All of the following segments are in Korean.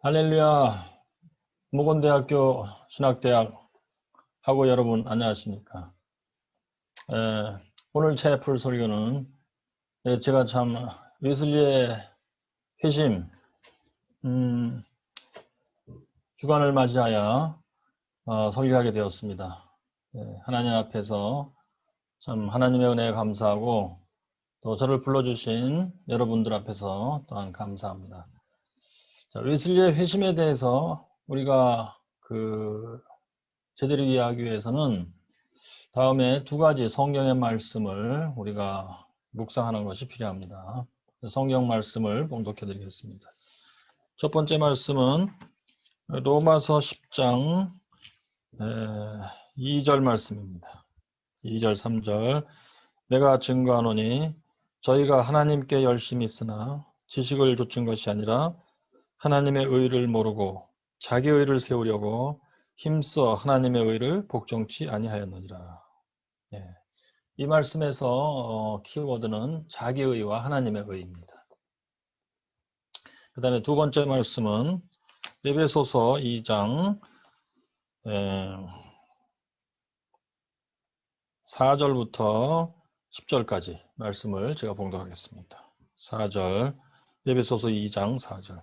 할렐루야. 모건대학교 신학대학하고 여러분 안녕하십니까. 오늘 제 풀 설교는 제가 참 웨슬리의 회심 주간을 맞이하여 설교하게 되었습니다. 하나님 앞에서 참 하나님의 은혜에 감사하고 또 저를 불러주신 여러분들 앞에서 또한 감사합니다. 자, 웨슬리의 회심에 대해서 우리가 제대로 이해하기 위해서는 다음에 두 가지 성경의 말씀을 우리가 묵상하는 것이 필요합니다. 성경 말씀을 봉독해 드리겠습니다. 첫 번째 말씀은 로마서 10장 2절 말씀입니다. 2절 3절 내가 증거하노니 저희가 하나님께 열심히 있으나 지식을 좇은 것이 아니라 하나님의 의를 모르고 자기 의를 세우려고 힘써 하나님의 의를 복종치 아니하였느니라. 이 말씀에서 키워드는 자기 의와 하나님의 의입니다. 그 다음에 두 번째 말씀은 에베소서 2장 4절부터 10절까지 말씀을 제가 봉독하겠습니다. 4절 에베소서 2장 4절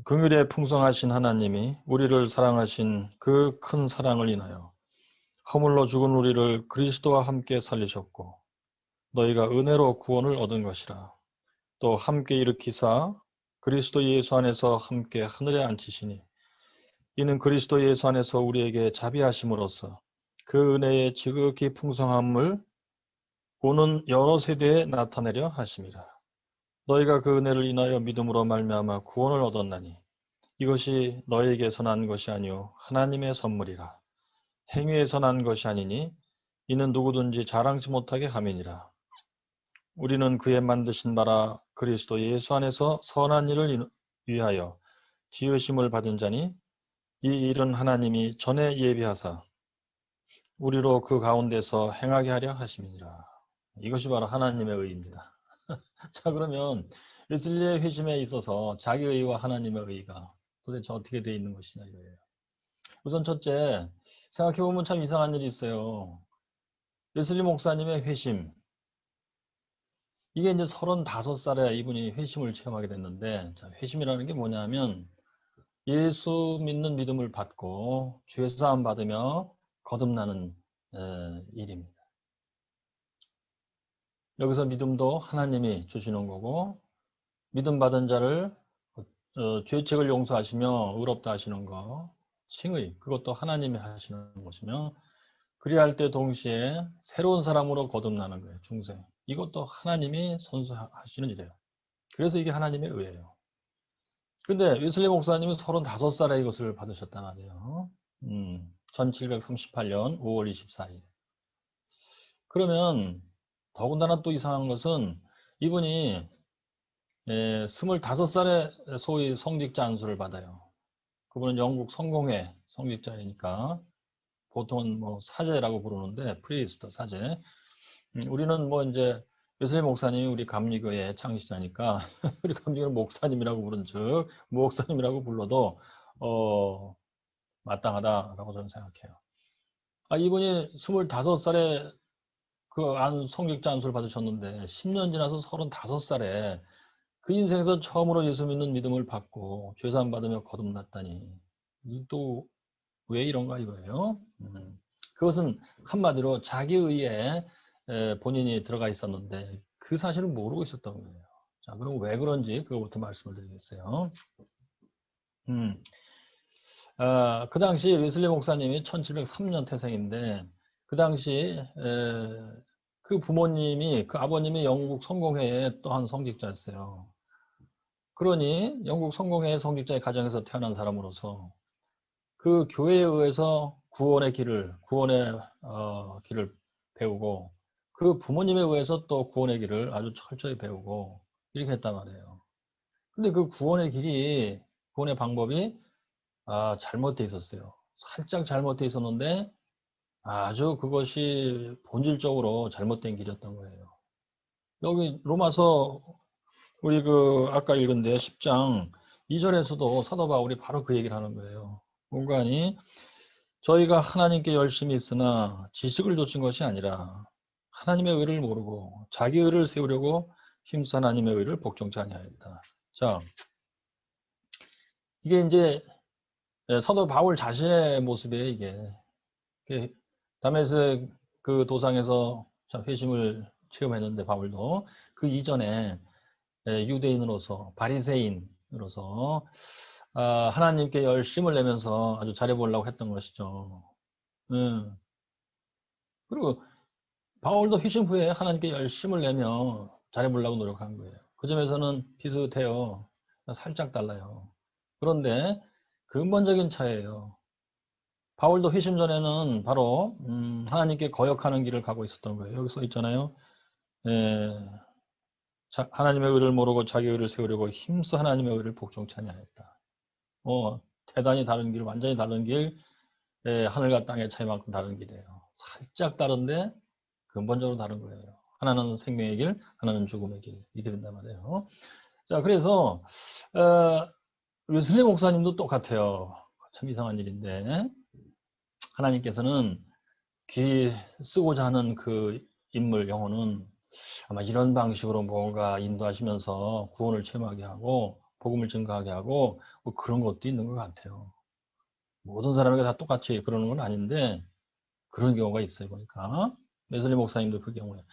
긍휼에 풍성하신 하나님이 우리를 사랑하신 그 큰 사랑을 인하여 허물로 죽은 우리를 그리스도와 함께 살리셨고 너희가 은혜로 구원을 얻은 것이라. 또 함께 일으키사 그리스도 예수 안에서 함께 하늘에 앉히시니 이는 그리스도 예수 안에서 우리에게 자비하심으로써 그 은혜의 지극히 풍성함을 오는 여러 세대에 나타내려 하심이라. 너희가 그 은혜를 인하여 믿음으로 말미암아 구원을 얻었나니 이것이 너희에게서 난 것이 아니요 하나님의 선물이라. 행위에서 난 것이 아니니 이는 누구든지 자랑치 못하게 함이니라. 우리는 그의 만드신 바라 그리스도 예수 안에서 선한 일을 위하여 지으심을 받은 자니 이 일은 하나님이 전에 예비하사 우리로 그 가운데서 행하게 하려 하심이니라. 이것이 바로 하나님의 의입니다. 자, 그러면 웨슬리의 회심에 있어서 자기 의와 하나님의 의가 도대체 어떻게 되어 있는 것이냐 이거예요. 우선 첫째, 생각해보면 참 이상한 일이 있어요. 웨슬리 목사님의 회심, 이게 이제 35살에 이분이 회심을 체험하게 됐는데, 자, 회심이라는 게 뭐냐면 예수 믿는 믿음을 받고 죄사함 받으며 거듭나는 일입니다. 여기서 믿음도 하나님이 주시는 거고 믿음 받은 자를 죄책을 용서하시며 의롭다 하시는 거, 칭의, 그것도 하나님이 하시는 것이며 그리할 때 동시에 새로운 사람으로 거듭나는 거예요. 중생. 이것도 하나님이 선수하시는 일이에요. 그래서 이게 하나님의 의예요. 근데 웨슬리 목사님은 35살에 이것을 받으셨단 말이에요. 1738년 5월 24일. 그러면 더군다나 또 이상한 것은 이분이 25살에 소위 성직자 안수를 받아요. 그분은 영국 성공회 성직자이니까 보통은 뭐 사제라고 부르는데 프리스트 사제. 우리는 뭐 이제 웨슬리 목사님이 우리 감리교의 창시자니까 우리 감리교는 목사님이라고 부른 즉 목사님이라고 불러도 마땅하다라고 저는 생각해요. 이분이 25살에 성직자 안수를 받으셨는데 10년 지나서 35살에 그 인생에서 처음으로 예수 믿는 믿음을 받고 죄사함 받으며 거듭났다니 또 왜 이런가 이거예요. 그것은 한마디로 자기 의에 본인이 들어가 있었는데 그 사실을 모르고 있었던 거예요. 자, 그럼 왜 그런지 그거부터 말씀을 드리겠어요. 그 당시 웨슬리 목사님이 1703년 태생인데 그 당시 그 부모님이 그 아버님이 영국 성공회의 또한 성직자였어요. 그러니 영국 성공회의 성직자의 가정에서 태어난 사람으로서 그 교회에 의해서 구원의 길을 배우고 그 부모님에 의해서 또 구원의 길을 아주 철저히 배우고 이렇게 했단 말이에요. 근데 그 구원의 방법이 잘못되어 있었어요. 살짝 잘못되어 있었는데 아주 그것이 본질적으로 잘못된 길이었던 거예요. 여기 로마서 우리 아까 읽은 데 10장 2절에서도 사도 바울이 바로 그 얘기를 하는 거예요. 공간이 저희가 하나님께 열심히 있으나 지식을 좇은 것이 아니라 하나님의 의를 모르고 자기 의를 세우려고 힘써 하나님의 의를 복종치 아니하였다. 자, 이게 이제 사도 바울 자신의 모습이에요, 이게. 다메섹 그 도상에서 회심을 체험했는데 바울도 그 이전에 유대인으로서 바리새인으로서 하나님께 열심을 내면서 아주 잘해보려고 했던 것이죠. 그리고 바울도 회심 후에 하나님께 열심을 내며 잘해보려고 노력한 거예요. 그 점에서는 비슷해요. 살짝 달라요. 그런데 근본적인 차이예요. 바울도 회심 전에는 바로 하나님께 거역하는 길을 가고 있었던 거예요. 여기 써 있잖아요. 에, 하나님의 의를 모르고 자기 의를 세우려고 힘써 하나님의 의를 복종치 아니하였다. 대단히 다른 길, 완전히 다른 길, 하늘과 땅의 차이만큼 다른 길이에요. 살짝 다른데 근본적으로 다른 거예요. 하나는 생명의 길, 하나는 죽음의 길. 이렇게 된단 말이에요. 자, 그래서 웨슬리 목사님도 똑같아요. 참 이상한 일인데 하나님께서는 귀 쓰고자 하는 그 인물 영혼은 아마 이런 방식으로 뭔가 인도하시면서 구원을 체험하게 하고 복음을 증거하게 하고 뭐 그런 것도 있는 것 같아요. 모든 사람에게 다 똑같이 그러는 건 아닌데 그런 경우가 있어요. 보니까 웨슬리 목사님도 그 경우에.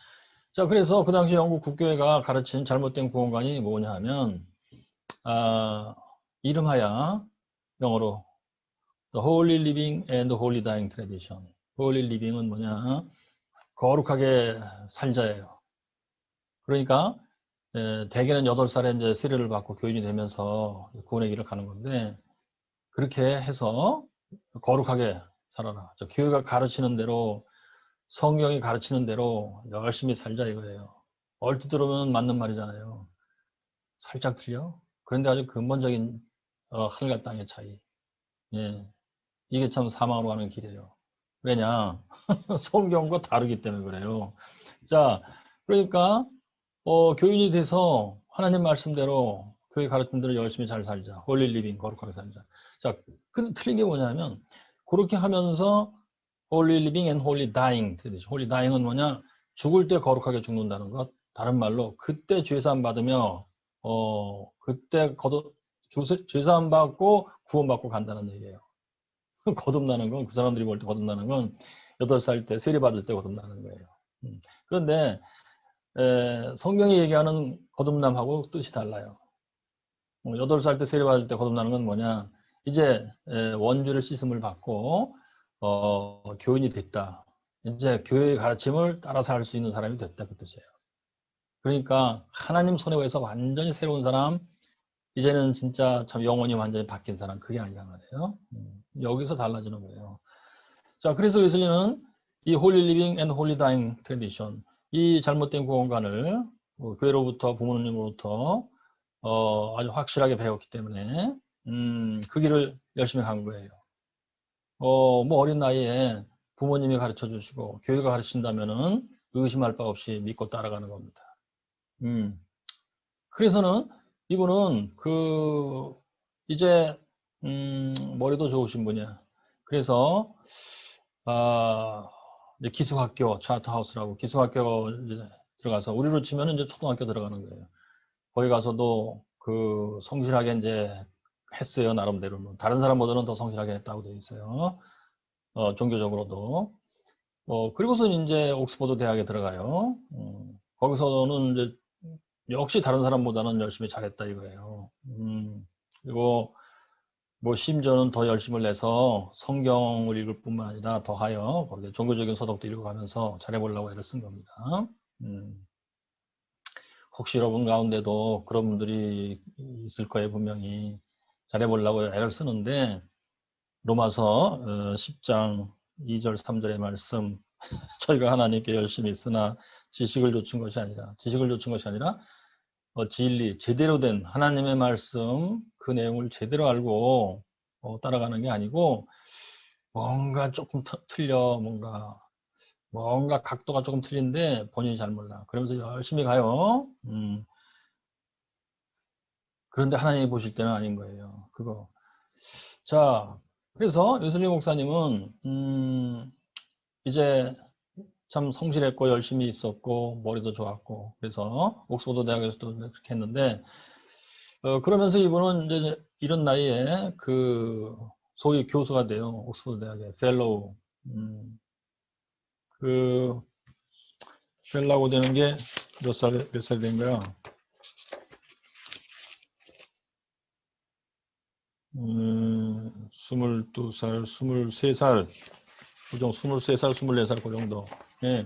자, 그래서 그 당시 영국 국교회가 가르친 잘못된 구원관이 뭐냐 하면 이름하여 영어로 The Holy Living and Holy Dying Tradition. Holy Living은 뭐냐? 거룩하게 살자예요. 그러니까 대개는 8살에 이제 세례를 받고 교인이 되면서 구원의 길을 가는 건데 그렇게 해서 거룩하게 살아라. 교회가 가르치는 대로 성경이 가르치는 대로 열심히 살자 이거예요. 얼핏 들으면 맞는 말이잖아요. 살짝 틀려. 그런데 아주 근본적인 하늘과 땅의 차이. 예, 이게 참 사망으로 가는 길이에요. 왜냐? 성경과 다르기 때문에 그래요. 자, 그러니까 교인이 돼서 하나님 말씀대로 교회 가르친 대로 열심히 잘 살자. 홀리 리빙 거룩하게 살자. 자, 근데 틀린 게 뭐냐면 그렇게 하면서 홀리 리빙 앤 홀리 다잉. 홀리 다잉은 뭐냐? 죽을 때 거룩하게 죽는다는 것. 다른 말로 그때 죄사함 받으며 그때 죄사함 받고 구원받고 간다는 얘기예요. 거듭나는 건 그 사람들이 볼 때 거듭나는 건 8살 때 세례 받을 때 거듭나는 거예요. 그런데 성경이 얘기하는 거듭남하고 뜻이 달라요. 8살 때 세례 받을 때 거듭나는 건 뭐냐? 이제 원주를 씻음을 받고 교인이 됐다. 이제 교회의 가르침을 따라서 할 수 있는 사람이 됐다 그 뜻이에요. 그러니까 하나님 손에 의해서 완전히 새로운 사람, 이제는 진짜 참 영혼이 완전히 바뀐 사람, 그게 아니란 말이에요. 여기서 달라지는 거예요. 자, 그래서 웨슬리는 이 홀리 리빙 앤 홀리 다잉 트래디션, 이 잘못된 구원관을 교회로부터 부모님으로부터 아주 확실하게 배웠기 때문에 그 길을 열심히 간 거예요. 뭐 어린 나이에 부모님이 가르쳐 주시고 교회가 가르친다면은 의심할 바 없이 믿고 따라가는 겁니다. 그래서는 이분은 이제 머리도 좋으신 분이야. 그래서 이제 기숙학교 차트하우스라고 기숙학교 들어가서 우리로 치면 이제 초등학교 들어가는 거예요. 거기 가서도 그 성실하게 이제 했어요. 나름대로는 다른 사람보다는 더 성실하게 했다고 되어 있어요. 종교적으로도. 그리고서 이제 옥스퍼드 대학에 들어가요. 거기서는 이제 역시 다른 사람보다는 열심히 잘했다 이거예요. 그리고 뭐 심지어는 더 열심을 내서 성경을 읽을 뿐만 아니라 더하여 거기에 종교적인 서적도 읽어가면서 잘해보려고 애를 쓴 겁니다. 혹시 여러분 가운데도 그런 분들이 있을 거예요. 분명히 잘해보려고 애를 쓰는데 로마서 10장 2절 3절의 말씀 저희가 하나님께 열심히 있으나 지식을 좇은 것이 아니라 진리, 제대로 된 하나님의 말씀 그 내용을 제대로 알고 따라가는 게 아니고 뭔가 조금 틀려 뭔가 각도가 조금 틀린데 본인이 잘 몰라. 그러면서 열심히 가요. 그런데 하나님이 보실 때는 아닌 거예요. 그거. 자, 그래서 웨슬리 목사님은 이제 참 성실했고 열심히 있었고 머리도 좋았고 그래서 옥스퍼드 대학에서도 그렇게 했는데 그러면서 이분은 이제 이런 나이에 그 소위 교수가 돼요. 옥스퍼드 대학의 펠로우. 그 펠로우 되는 게 몇 살 된 거야? 22살, 23살, 그정 23살, 24살 그 정도. 예.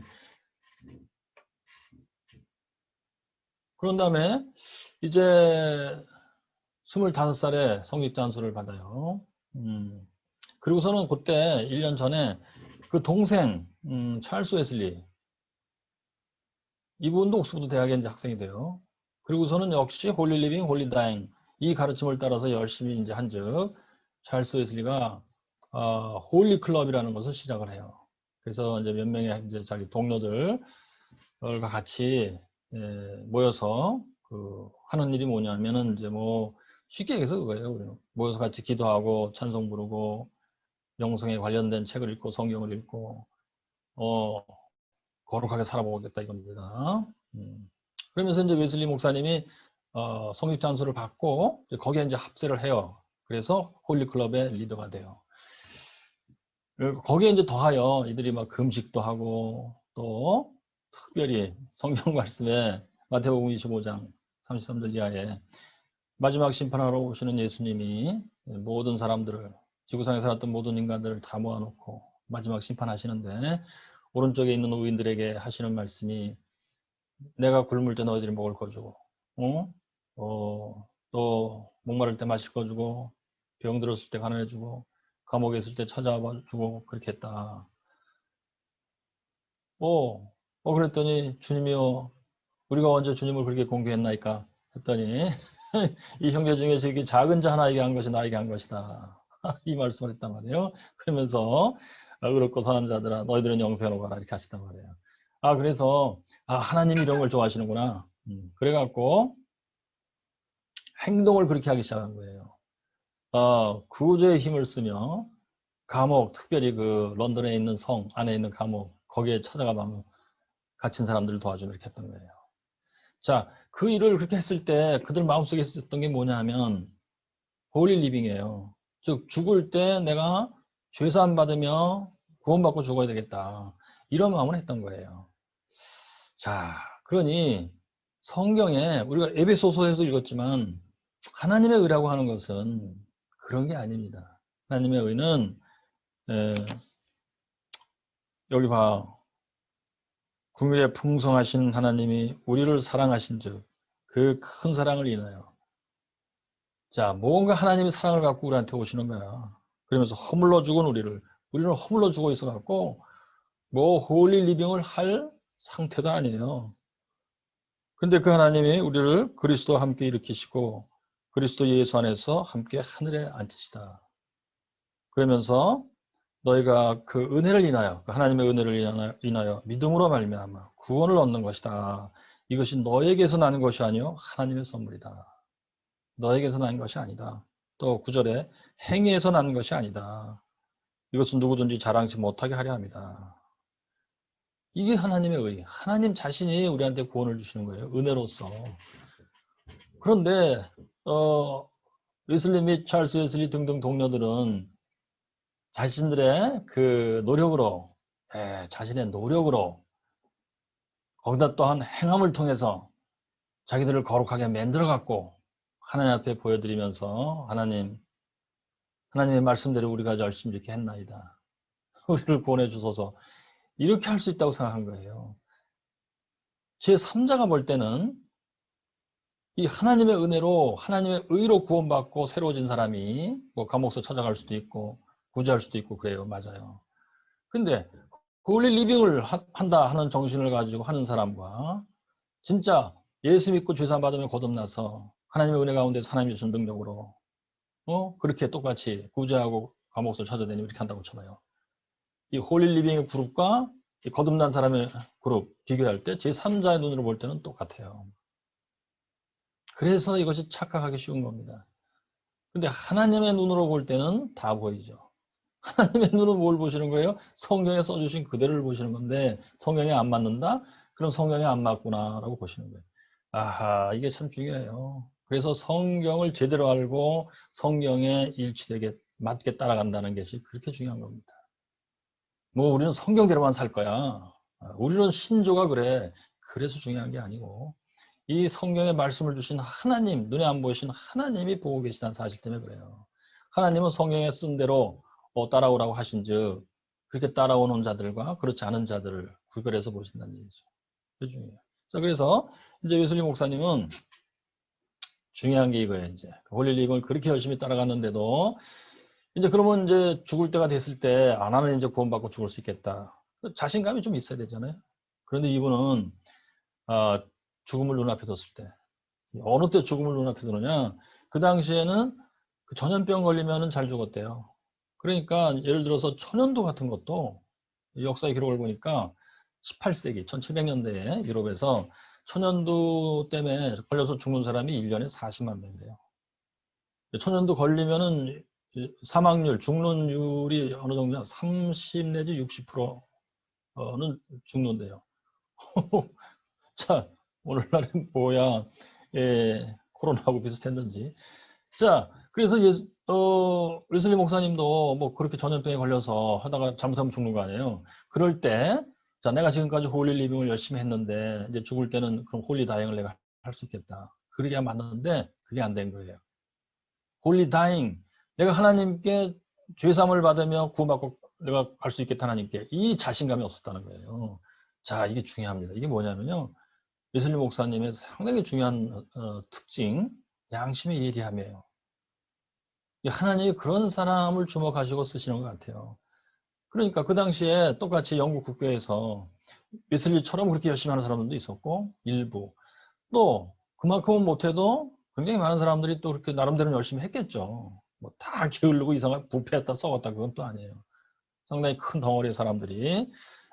그런 다음에 이제 25살에 성직자한수를 받아요. 그리고서는 그때 1년 전에 그 동생 찰스 웨슬리 이분도 옥스퍼드 대학에 이제 학생이 돼요. 그리고서는 역시 홀리 리빙, 홀리 다잉 이 가르침을 따라서 열심히 이제 한즉 찰스 웨슬리가 홀리 클럽이라는 것을 시작을 해요. 그래서 이제 몇 명의 이제 자기 동료들과 같이 모여서 그 하는 일이 뭐냐면은 이제 뭐 쉽게 얘기해서 그거예요. 우리는. 모여서 같이 기도하고 찬송 부르고 영성에 관련된 책을 읽고 성경을 읽고 거룩하게 살아보겠다 이겁니다. 그러면서 이제 웨슬리 목사님이 성직자 안수를 받고 거기에 이제 합세를 해요. 그래서 홀리클럽의 리더가 돼요. 거기에 이제 더하여 이들이 막 금식도 하고 또 특별히 성경 말씀에 마태복음 25장 33절 이하에 마지막 심판하러 오시는 예수님이 모든 사람들을 지구상에 살았던 모든 인간들을 다 모아놓고 마지막 심판하시는데 오른쪽에 있는 의인들에게 하시는 말씀이 내가 굶을 때 너희들이 먹을 거 주고 또 목마를 때 마실 거 주고 병 들었을 때 간호해 주고 감옥에 있을 때 찾아와 주고 그렇게 했다. 그랬더니 주님이요 우리가 언제 주님을 그렇게 공개했나이까 했더니 이 형제 중에 저기 작은 자 하나에게 한 것이 나에게 한 것이다. 이 말씀을 했단 말이에요. 그러면서 의롭고 선한 자들아 너희들은 영생으로 가라 이렇게 하시단 말이에요. 그래서 하나님이 이런 걸 좋아하시는구나. 그래갖고 행동을 그렇게 하기 시작한 거예요. 구조의 힘을 쓰며 감옥, 특별히 그 런던에 있는 성 안에 있는 감옥 거기에 찾아가면 갇힌 사람들을 도와주며 이렇게 했던 거예요. 자, 그 일을 그렇게 했을 때 그들 마음속에 있었던 게 뭐냐면 홀리 리빙이에요. 즉 죽을 때 내가 죄사함 받으며 구원받고 죽어야 되겠다. 이런 마음을 했던 거예요. 자, 그러니 성경에 우리가 에베소서에서 읽었지만 하나님의 의라고 하는 것은 그런 게 아닙니다. 하나님의 의는 여기 봐. 긍휼에 풍성하신 하나님이 우리를 사랑하신 즉 그 큰 사랑을 인하여 자, 뭔가 하나님의 사랑을 갖고 우리한테 오시는 거야. 그러면서 허물러 죽은 우리는 허물러 죽어 있어 갖고 뭐 홀리 리빙을 할 상태도 아니에요. 근데 그 하나님이 우리를 그리스도와 함께 일으키시고 그리스도 예수 안에서 함께 하늘에 앉히시다. 그러면서 너희가 그 은혜를 인하여 그 하나님의 은혜를 인하여 믿음으로 말미암아 구원을 얻는 것이다. 이것이 너에게서 나는 것이 아니요 하나님의 선물이다. 너에게서 난 것이 아니다. 또 9절에 행위에서 난 것이 아니다. 이것은 누구든지 자랑치 못하게 하려 합니다. 이게 하나님의 의. 하나님 자신이 우리한테 구원을 주시는 거예요. 은혜로서. 그런데 웨슬리 및 찰스 웨슬리 등등 동료들은 자신들의 그 노력으로 자신의 노력으로 거기다 또한 행함을 통해서 자기들을 거룩하게 만들어 갖고 하나님 앞에 보여드리면서 하나님의 말씀대로 우리가 열심히 이렇게 했나이다. 우리를 구원해 주소서. 이렇게 할 수 있다고 생각한 거예요. 제 3자가 볼 때는 이 하나님의 은혜로 하나님의 의로 구원받고 새로워진 사람이 뭐 감옥서 찾아갈 수도 있고 구제할 수도 있고 그래요. 맞아요. 근데 홀리 리빙을 한다 하는 정신을 가지고 하는 사람과 진짜 예수 믿고 죄사함 받으면 거듭나서 하나님의 은혜 가운데 하나님이 주신 능력으로 그렇게 똑같이 구제하고 감옥서 찾아다니고 이렇게 한다고 쳐봐요. 이 홀리 리빙의 그룹과 이 거듭난 사람의 그룹 비교할 때 제3자의 눈으로 볼 때는 똑같아요. 그래서 이것이 착각하기 쉬운 겁니다. 근데 하나님의 눈으로 볼 때는 다 보이죠. 하나님의 눈은 뭘 보시는 거예요? 성경에 써주신 그대로를 보시는 건데 성경에 안 맞는다? 그럼 성경에 안 맞구나 라고 보시는 거예요. 아하, 이게 참 중요해요. 그래서 성경을 제대로 알고 성경에 일치되게 맞게 따라간다는 것이 그렇게 중요한 겁니다. 뭐 우리는 성경대로만 살 거야. 우리는 신조가 그래. 그래서 중요한 게 아니고 이 성경에 말씀을 주신 하나님, 눈에 안 보이신 하나님이 보고 계시다는 사실 때문에 그래요. 하나님은 성경에 쓴 대로 따라오라고 하신즉 그렇게 따라오는 자들과 그렇지 않은 자들을 구별해서 보신다는 얘기죠. 그게 중요해요. 자, 그래서 이제 웨슬리 목사님은 중요한 게 이거예요. 이제 홀릴릭을 그렇게 열심히 따라갔는데도 이제 그러면 이제 죽을 때가 됐을 때 안 하면 이제 구원받고 죽을 수 있겠다. 자신감이 좀 있어야 되잖아요. 그런데 이분은 죽음을 눈앞에 뒀을 때 어느 때 죽음을 눈앞에 두느냐? 그 당시에는 그 전염병 걸리면은 잘 죽었대요. 그러니까 예를 들어서 천연두 같은 것도 역사의 기록을 보니까 18세기 1700년대에 유럽에서 천연두 때문에 걸려서 죽는 사람이 1년에 40만 명이래요. 천연두 걸리면은 사망률, 죽는율이 어느 정도냐? 30 내지 60%는 죽는데요. 자, 오늘날은 뭐야? 코로나하고 비슷했는지. 자, 그래서 웨슬리 목사님도 뭐 그렇게 전염병에 걸려서 하다가 잘못하면 죽는 거 아니에요. 그럴 때, 자, 내가 지금까지 홀리 리빙을 열심히 했는데, 이제 죽을 때는 그럼 홀리 다잉을 내가 할 수 있겠다. 그러기야 맞는데, 그게 안 된 거예요. 홀리 다잉. 내가 하나님께 죄사함을 받으며 구원받고 내가 갈 수 있겠다, 하나님께. 이 자신감이 없었다는 거예요. 자, 이게 중요합니다. 이게 뭐냐면요. 웨슬리 목사님의 상당히 중요한 특징, 양심의 예리함이에요. 하나님이 그런 사람을 주목하시고 쓰시는 것 같아요. 그러니까 그 당시에 똑같이 영국 국교에서 웨슬리처럼 그렇게 열심히 하는 사람들도 있었고 일부 또 그만큼은 못해도 굉장히 많은 사람들이 또 그렇게 나름대로 열심히 했겠죠. 뭐 다 게으르고 이상하게 부패했다 썩었다 그건 또 아니에요. 상당히 큰 덩어리의 사람들이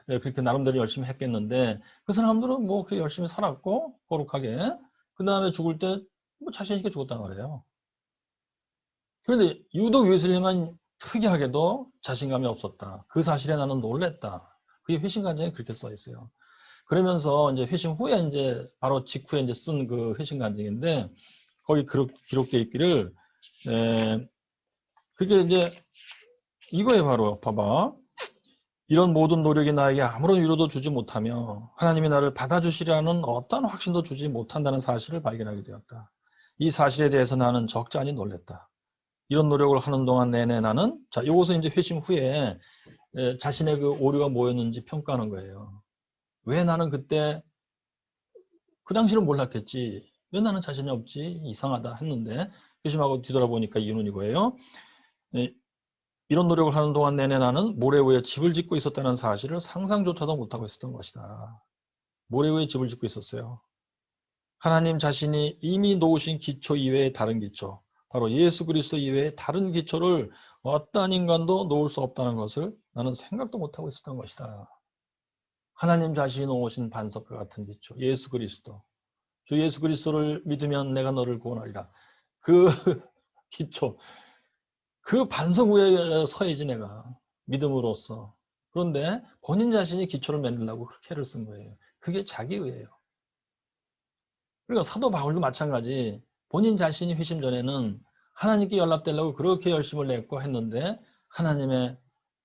그렇게 나름대로 열심히 했겠는데 그 사람들은 뭐 그렇게 열심히 살았고 거룩하게 그 다음에 죽을 때 뭐 자신 있게 죽었단 말이에요. 그런데 유독 웨슬리만 특이하게도 자신감이 없었다. 그 사실에 나는 놀랬다. 그게 회심간증에 그렇게 써 있어요. 그러면서 이제 회심 후에 이제 바로 직후에 이제 쓴 그 회심간증인데 거기 기록되어 있기를 그게 이제 이거에 바로 봐봐. 이런 모든 노력이 나에게 아무런 위로도 주지 못하며 하나님이 나를 받아주시라는 어떤 확신도 주지 못한다는 사실을 발견하게 되었다. 이 사실에 대해서 나는 적잖이 놀랬다. 이런 노력을 하는 동안 내내 나는 자 이것은 이제 회심 후에 자신의 그 오류가 뭐였는지 평가하는 거예요. 왜 나는 그때 그 당시는 몰랐겠지. 왜 나는 자신이 없지? 이상하다 했는데 회심하고 뒤돌아보니까 이유는 이거예요. 이런 노력을 하는 동안 내내 나는 모래 위에 집을 짓고 있었다는 사실을 상상조차도 못하고 있었던 것이다. 모래 위에 집을 짓고 있었어요. 하나님 자신이 이미 놓으신 기초 이외의 다른 기초, 바로 예수 그리스도 이외의 다른 기초를 어떠한 인간도 놓을 수 없다는 것을 나는 생각도 못하고 있었던 것이다. 하나님 자신이 놓으신 반석과 같은 기초, 예수 그리스도. 주 예수 그리스도를 믿으면 내가 너를 구원하리라. 그 기초, 그 반석 위에 서야지 내가 믿음으로써. 그런데 본인 자신이 기초를 만들려고 그렇게 애를 쓴 거예요. 그게 자기의예요. 그러니까 사도 바울도 마찬가지. 본인 자신이 회심 전에는 하나님께 연락되려고 그렇게 열심을 냈고 했는데 하나님의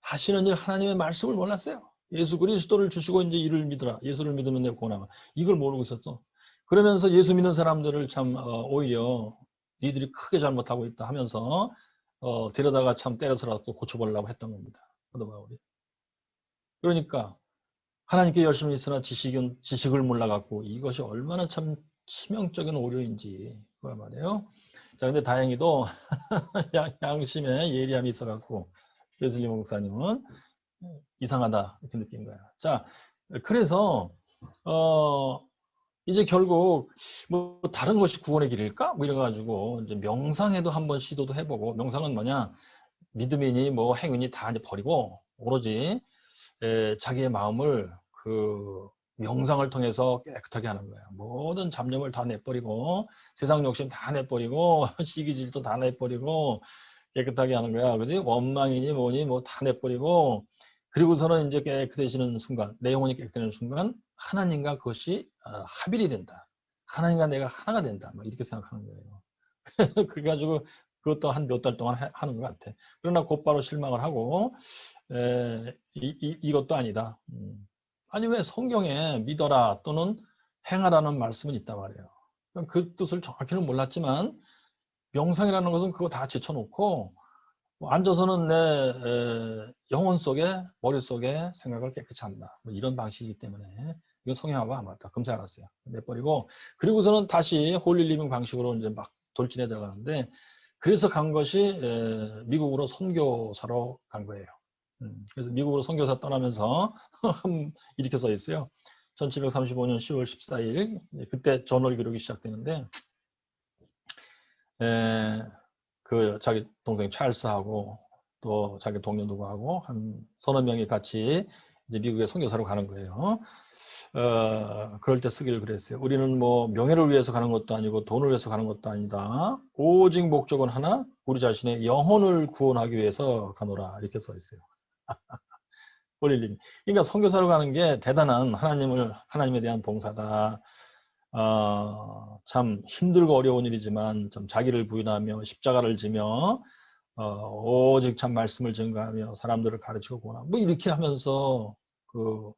하시는 일, 하나님의 말씀을 몰랐어요. 예수 그리스도를 주시고 이제 이를 믿으라. 예수를 믿으면 내가 구원하마. 이걸 모르고 있었어. 그러면서 예수 믿는 사람들을 참 오히려 니들이 크게 잘못하고 있다 하면서 데려다가 참 때려서라도 고쳐보려고 했던 겁니다. 사도 바울이. 그러니까 하나님께 열심히 있으나 지식을 몰라갖고 이것이 얼마나 참 치명적인 오류인지 그걸 말이에요. 자, 근데 다행히도 양심에 예리함이 있어갖고 웨슬리 목사님은 이상하다 이렇게 느낀 거야. 자, 그래서 이제 결국 뭐 다른 것이 구원의 길일까? 뭐 이래가지고 이제 명상에도 한번 시도도 해보고 명상은 뭐냐? 믿음이니 뭐 행위니 다 이제 버리고 오로지 자기의 마음을 그 명상을 통해서 깨끗하게 하는 거야. 모든 잡념을 다 내버리고 세상 욕심 다 내버리고 시기질도 다 내버리고 깨끗하게 하는 거야. 그지? 원망이니 뭐니 뭐 다 내버리고 그리고서는 이제 깨끗해지는 순간, 내 영혼이 깨끗해지는 순간 하나님과 그것이 합일이 된다. 하나님과 내가 하나가 된다. 뭐 이렇게 생각하는 거예요. 그래가지고 그것도 한 몇 달 동안 하는 것 같아. 그러나 곧바로 실망을 하고 이것도 아니다. 아니 왜 성경에 믿어라 또는 행하라는 말씀은 있단 말이에요. 그 뜻을 정확히는 몰랐지만 명상이라는 것은 그거 다 제쳐놓고 앉아서는 내 영혼 속에 머릿속에 생각을 깨끗이 한다. 뭐 이런 방식이기 때문에 이건 성경하고 안 맞다. 금세 알았어요. 내버리고 그리고서는 다시 홀리리빙 방식으로 이제 막 돌진해 들어가는데 그래서 간 것이 미국으로 선교사로 간 거예요. 그래서 미국으로 선교사 떠나면서 이렇게 써 있어요. 1735년 10월 14일 그때 전월 기록이 시작되는데 그 자기 동생 찰스하고 또 자기 동료 누구하고 한 서너 명이 같이 이제 미국에 선교사로 가는 거예요. 그럴 때 쓰기를 그랬어요. 우리는 뭐 명예를 위해서 가는 것도 아니고 돈을 위해서 가는 것도 아니다. 오직 목적은 하나, 우리 자신의 영혼을 구원하기 위해서 가노라. 이렇게 써 있어요. 그러니까 선교사로 가는 게 대단한 하나님에 대한 봉사다. 참 힘들고 어려운 일이지만 좀 자기를 부인하며 십자가를 지며 오직 참 말씀을 증거하며 사람들을 가르치고 구원하고 뭐 이렇게 하면서 그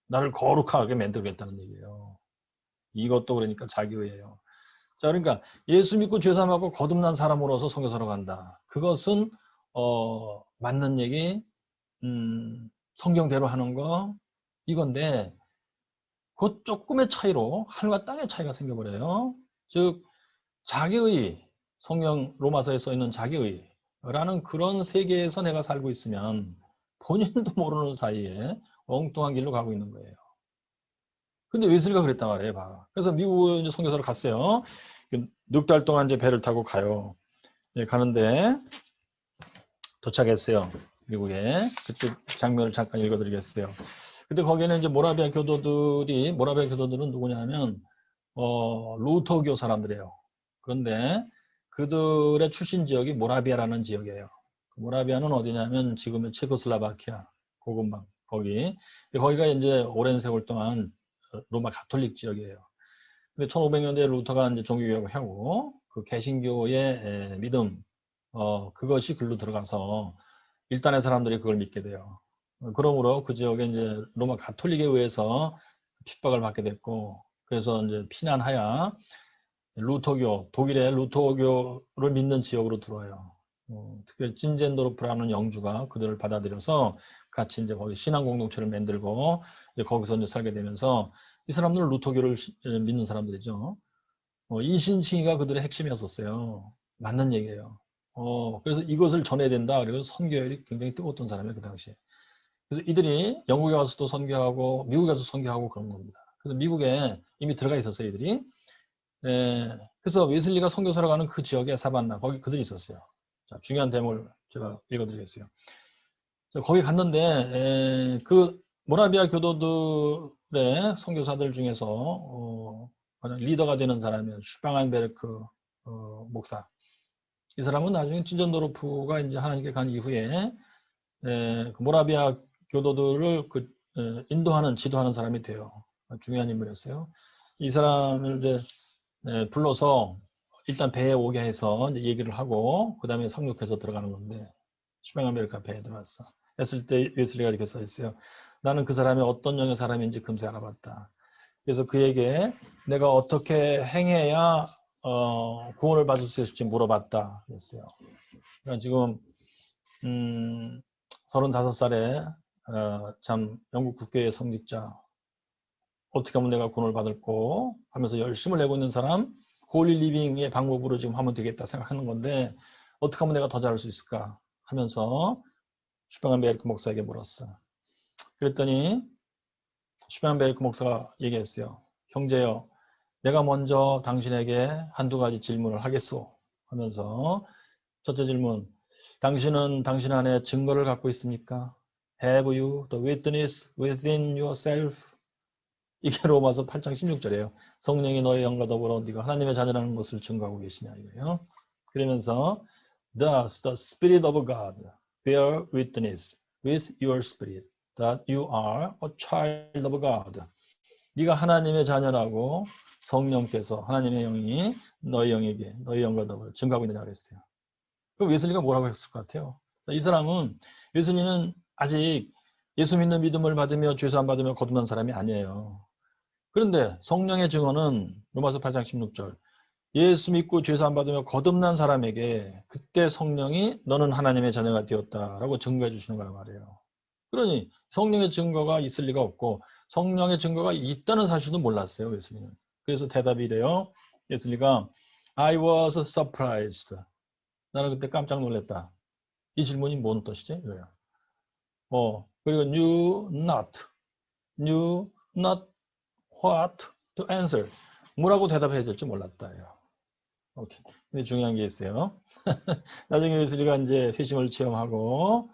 나를 거룩하게 만들겠다는 얘기예요. 이것도 그러니까 자기의예요. 자, 그러니까 예수 믿고 죄 사함하고 거듭난 사람으로서 선교사로 간다. 그것은 맞는 얘기, 성경대로 하는 거 이건데 그 조금의 차이로 하늘과 땅의 차이가 생겨버려요. 즉 자기의 성경 로마서에 써 있는 자기의라는 그런 세계에서 내가 살고 있으면 본인도 모르는 사이에 엉뚱한 길로 가고 있는 거예요. 근데 웨슬리가 그랬단 말이에요. 봐. 그래서 미국 선교사로 갔어요. 넉 달 동안 이제 배를 타고 가요. 가는데 도착했어요. 미국에. 그때 장면을 잠깐 읽어드리겠어요. 근데 거기에는 이제 모라비아 교도들은 누구냐면 루터교 사람들이에요. 그런데 그들의 출신 지역이 모라비아라는 지역이에요. 모라비아는 어디냐면 지금의 체코슬라바키아 고금방 거기. 거기가 이제 오랜 세월 동안 로마 가톨릭 지역이에요. 근데 1500년대에 루터가 이제 종교개혁을 하고 그 개신교의 믿음 그것이 글로 들어가서 일단의 사람들이 그걸 믿게 돼요. 그러므로 그 지역에 이제 로마 가톨릭에 의해서 핍박을 받게 됐고 그래서 이제 피난하여 루터교, 독일의 루터교를 믿는 지역으로 들어와요. 특별히 찐젠도르프라는 영주가 그들을 받아들여서 같이 이제 거기 신앙 공동체를 만들고 이제 거기서 이제 살게 되면서 이 사람들은 루터교를 믿는 사람들이죠. 이신칭이가 그들의 핵심이었었어요. 맞는 얘기예요. 그래서 이것을 전해야 된다. 그래서 선교열이 굉장히 뜨거웠던 사람이에요, 그 당시에. 그래서 이들이 영국에 와서도 선교하고 미국에 가서 선교하고 그런 겁니다. 그래서 미국에 이미 들어가 있었어요, 이들이. 그래서 웨슬리가 선교사로 가는 그 지역에 사반나 거기 그들이 있었어요. 자, 중요한 대목을 제가 읽어드리겠어요. 거기 갔는데 그 모라비아 교도들의 선교사들 중에서 가장 리더가 되는 사람이 슈팡한베르크 목사. 이 사람은 나중에 찐전도르프가 이제 하나님께 간 이후에 그 모라비아 교도들을 인도하는 지도하는 사람이 돼요. 중요한 인물이었어요. 이 사람을 이제 불러서 일단 배에 오게 해서 이제 얘기를 하고 그 다음에 상륙해서 들어가는 건데 슈팡한베르크가 배에 들어왔어. 했을 때 웨슬리가 이렇게 써 있어요. 나는 그 사람이 어떤 영의 사람인지 금세 알아봤다. 그래서 그에게 내가 어떻게 행해야 구원을 받을 수 있을지 물어봤다. 그랬어요. 그러니까 지금 35살에 참 영국 국교의 성직자 어떻게 하면 내가 구원을 받을고 하면서 열심을 내고 있는 사람 홀리 리빙의 방법으로 지금 하면 되겠다 생각하는 건데 어떻게 하면 내가 더 잘할 수 있을까 하면서 슈팡한베르크 목사에게 물었어. 그랬더니 슈팡한베르크 목사가 얘기했어요. 형제여, 내가 먼저 당신에게 한두 가지 질문을 하겠소 하면서 첫째 질문, 당신은 당신 안에 증거를 갖고 있습니까? Have you the witness within yourself? 이게 로마서 8장 16절이에요. 성령이 너의 영과 더불어 네가 하나님의 자녀라는 것을 증거하고 계시냐 이거예요. 그러면서 Thus the Spirit of God bear witness with your spirit that you are a child of God. 네가 하나님의 자녀라고 성령께서 하나님의 영이 너의 영에게 너의 영과 더불어 증거하고 있느냐 그랬어요. 그럼 웨슬리가 뭐라고 했을 것 같아요? 이 사람은 웨슬리는 아직 예수 믿는 믿음을 받으며 죄사함 받으며 거듭난 사람이 아니에요. 그런데 성령의 증언은 로마서 8장 16절 예수 믿고 죄사함 받으며 거듭난 사람에게 그때 성령이 너는 하나님의 자녀가 되었다라고 증거해 주시는 거란 말이에요. 그러니 성령의 증거가 있을 리가 없고 성령의 증거가 있다는 사실도 몰랐어요. 웨슬리는. 그래서 대답이 이래요. 웨슬리가 I was surprised. 나는 그때 깜짝 놀랐다. 이 질문이 뭔 뜻이지? 이거예요. 그리고 knew not what to answer. 뭐라고 대답해야 될지 몰랐다요. 오케이. 근데 중요한 게 있어요. 나중에 웨슬리가 이제 회심을 체험하고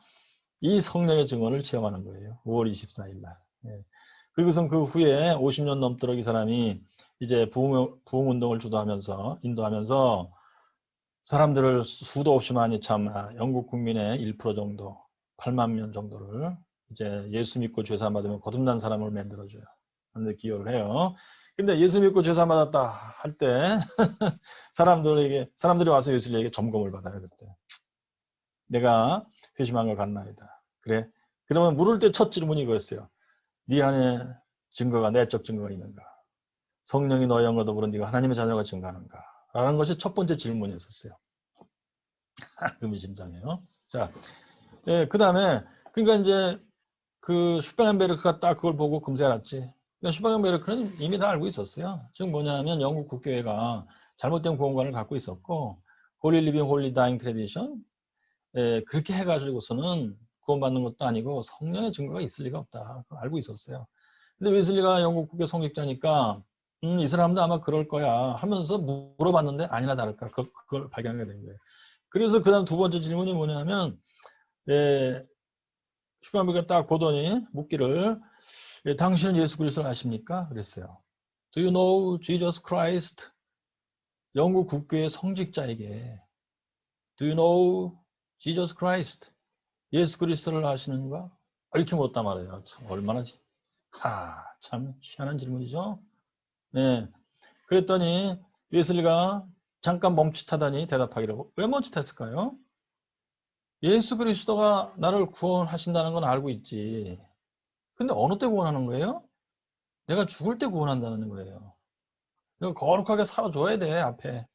이 성령의 증언을 체험하는 거예요. 5월 24일 날. 예. 그리고선 그 후에 50년 넘도록 이 사람이 이제 부흥 운동을 주도하면서 인도하면서 사람들을 수도 없이 많이 참 영국 국민의 1% 정도, 8만 명 정도를 이제 예수 믿고 죄사함 받으면 거듭난 사람을 만들어줘요. 그런데 기여를 해요. 근데 예수 믿고 죄사함 받았다 할 때 사람들이 와서 예수님에게 점검을 받아요. 그때 내가 회심한 걸 같나이다. 그래? 그러면 물을 때 첫 질문이 이거였어요. 네 안에 증거가 내적 증거가 있는가? 성령이 너의 영과 더불어 네가 하나님의 자녀가 증거하는가? 라는 것이 첫 번째 질문이었었어요. 의미심장해요. 자, 그 다음에 그러니까 이제 그 슈퍼맨베르크가 딱 그걸 보고 금세 알았지. 그러니까 슈퍼맨베르크는 이미 다 알고 있었어요. 즉 뭐냐면 영국 국교회가 잘못된 구원관을 갖고 있었고 홀리 리빙 홀리 다잉 트래디션 그렇게 해가지고서는 구원받는 것도 아니고 성령의 증거가 있을 리가 없다. 그걸 알고 있었어요. 근데 웨슬리가 영국 국교 성직자니까 이 사람도 아마 그럴 거야 하면서 물어봤는데 아니나 다를까 그걸 발견하게 된 거예요. 그래서 그 다음 두 번째 질문이 뭐냐면 슈퍼맨베르크가 딱 보더니 묻기를 당신은 예수 그리스도를 아십니까? 그랬어요. Do you know Jesus Christ? 영국 국교의 성직자에게 Do you know Jesus Christ? 예수 그리스도를 아시는가? 이렇게 묻었단 말이에요. 참 얼마나 참 희한한 질문이죠. 네. 그랬더니 웨슬리가 잠깐 멈칫하더니 대답하기로 왜 멈칫했을까요? 예수 그리스도가 나를 구원하신다는 건 알고 있지. 근데 어느 때 구원하는 거예요? 내가 죽을 때 구원한다는 거예요. 내가 거룩하게 살아줘야 돼, 앞에.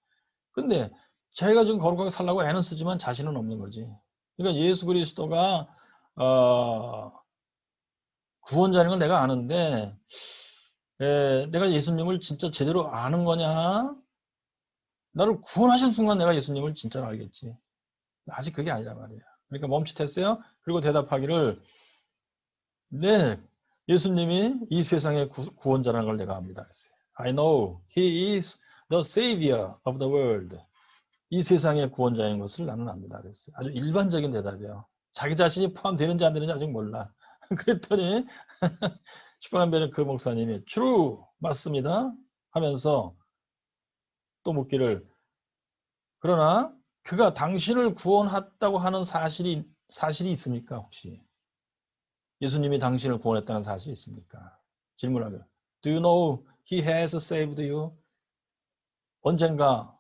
근데 자기가 지금 거룩하게 살라고 애는 쓰지만 자신은 없는 거지. 그러니까 예수 그리스도가 구원자인 걸 내가 아는데 내가 예수님을 진짜 제대로 아는 거냐? 나를 구원하신 순간 내가 예수님을 진짜로 알겠지. 아직 그게 아니란 말이야. 그러니까 멈칫했어요. 그리고 대답하기를 네, 예수님이 이 세상의 구원자라는 걸 내가 압니다. 그랬어요. I know He is the Savior of the world. 이 세상의 구원자인 것을 나는 압니다. 그랬어요. 아주 일반적인 대답이에요. 자기 자신이 포함되는지 안 되는지 아직 몰라. 그랬더니 슈퍼맨베르크 목사님이 True, 맞습니다. 하면서 또 묻기를 그러나 그가 당신을 구원했다고 하는 사실이 있습니까? 혹시 예수님이 당신을 구원했다는 사실이 있습니까? 질문하면 Do you know he has saved you? 언젠가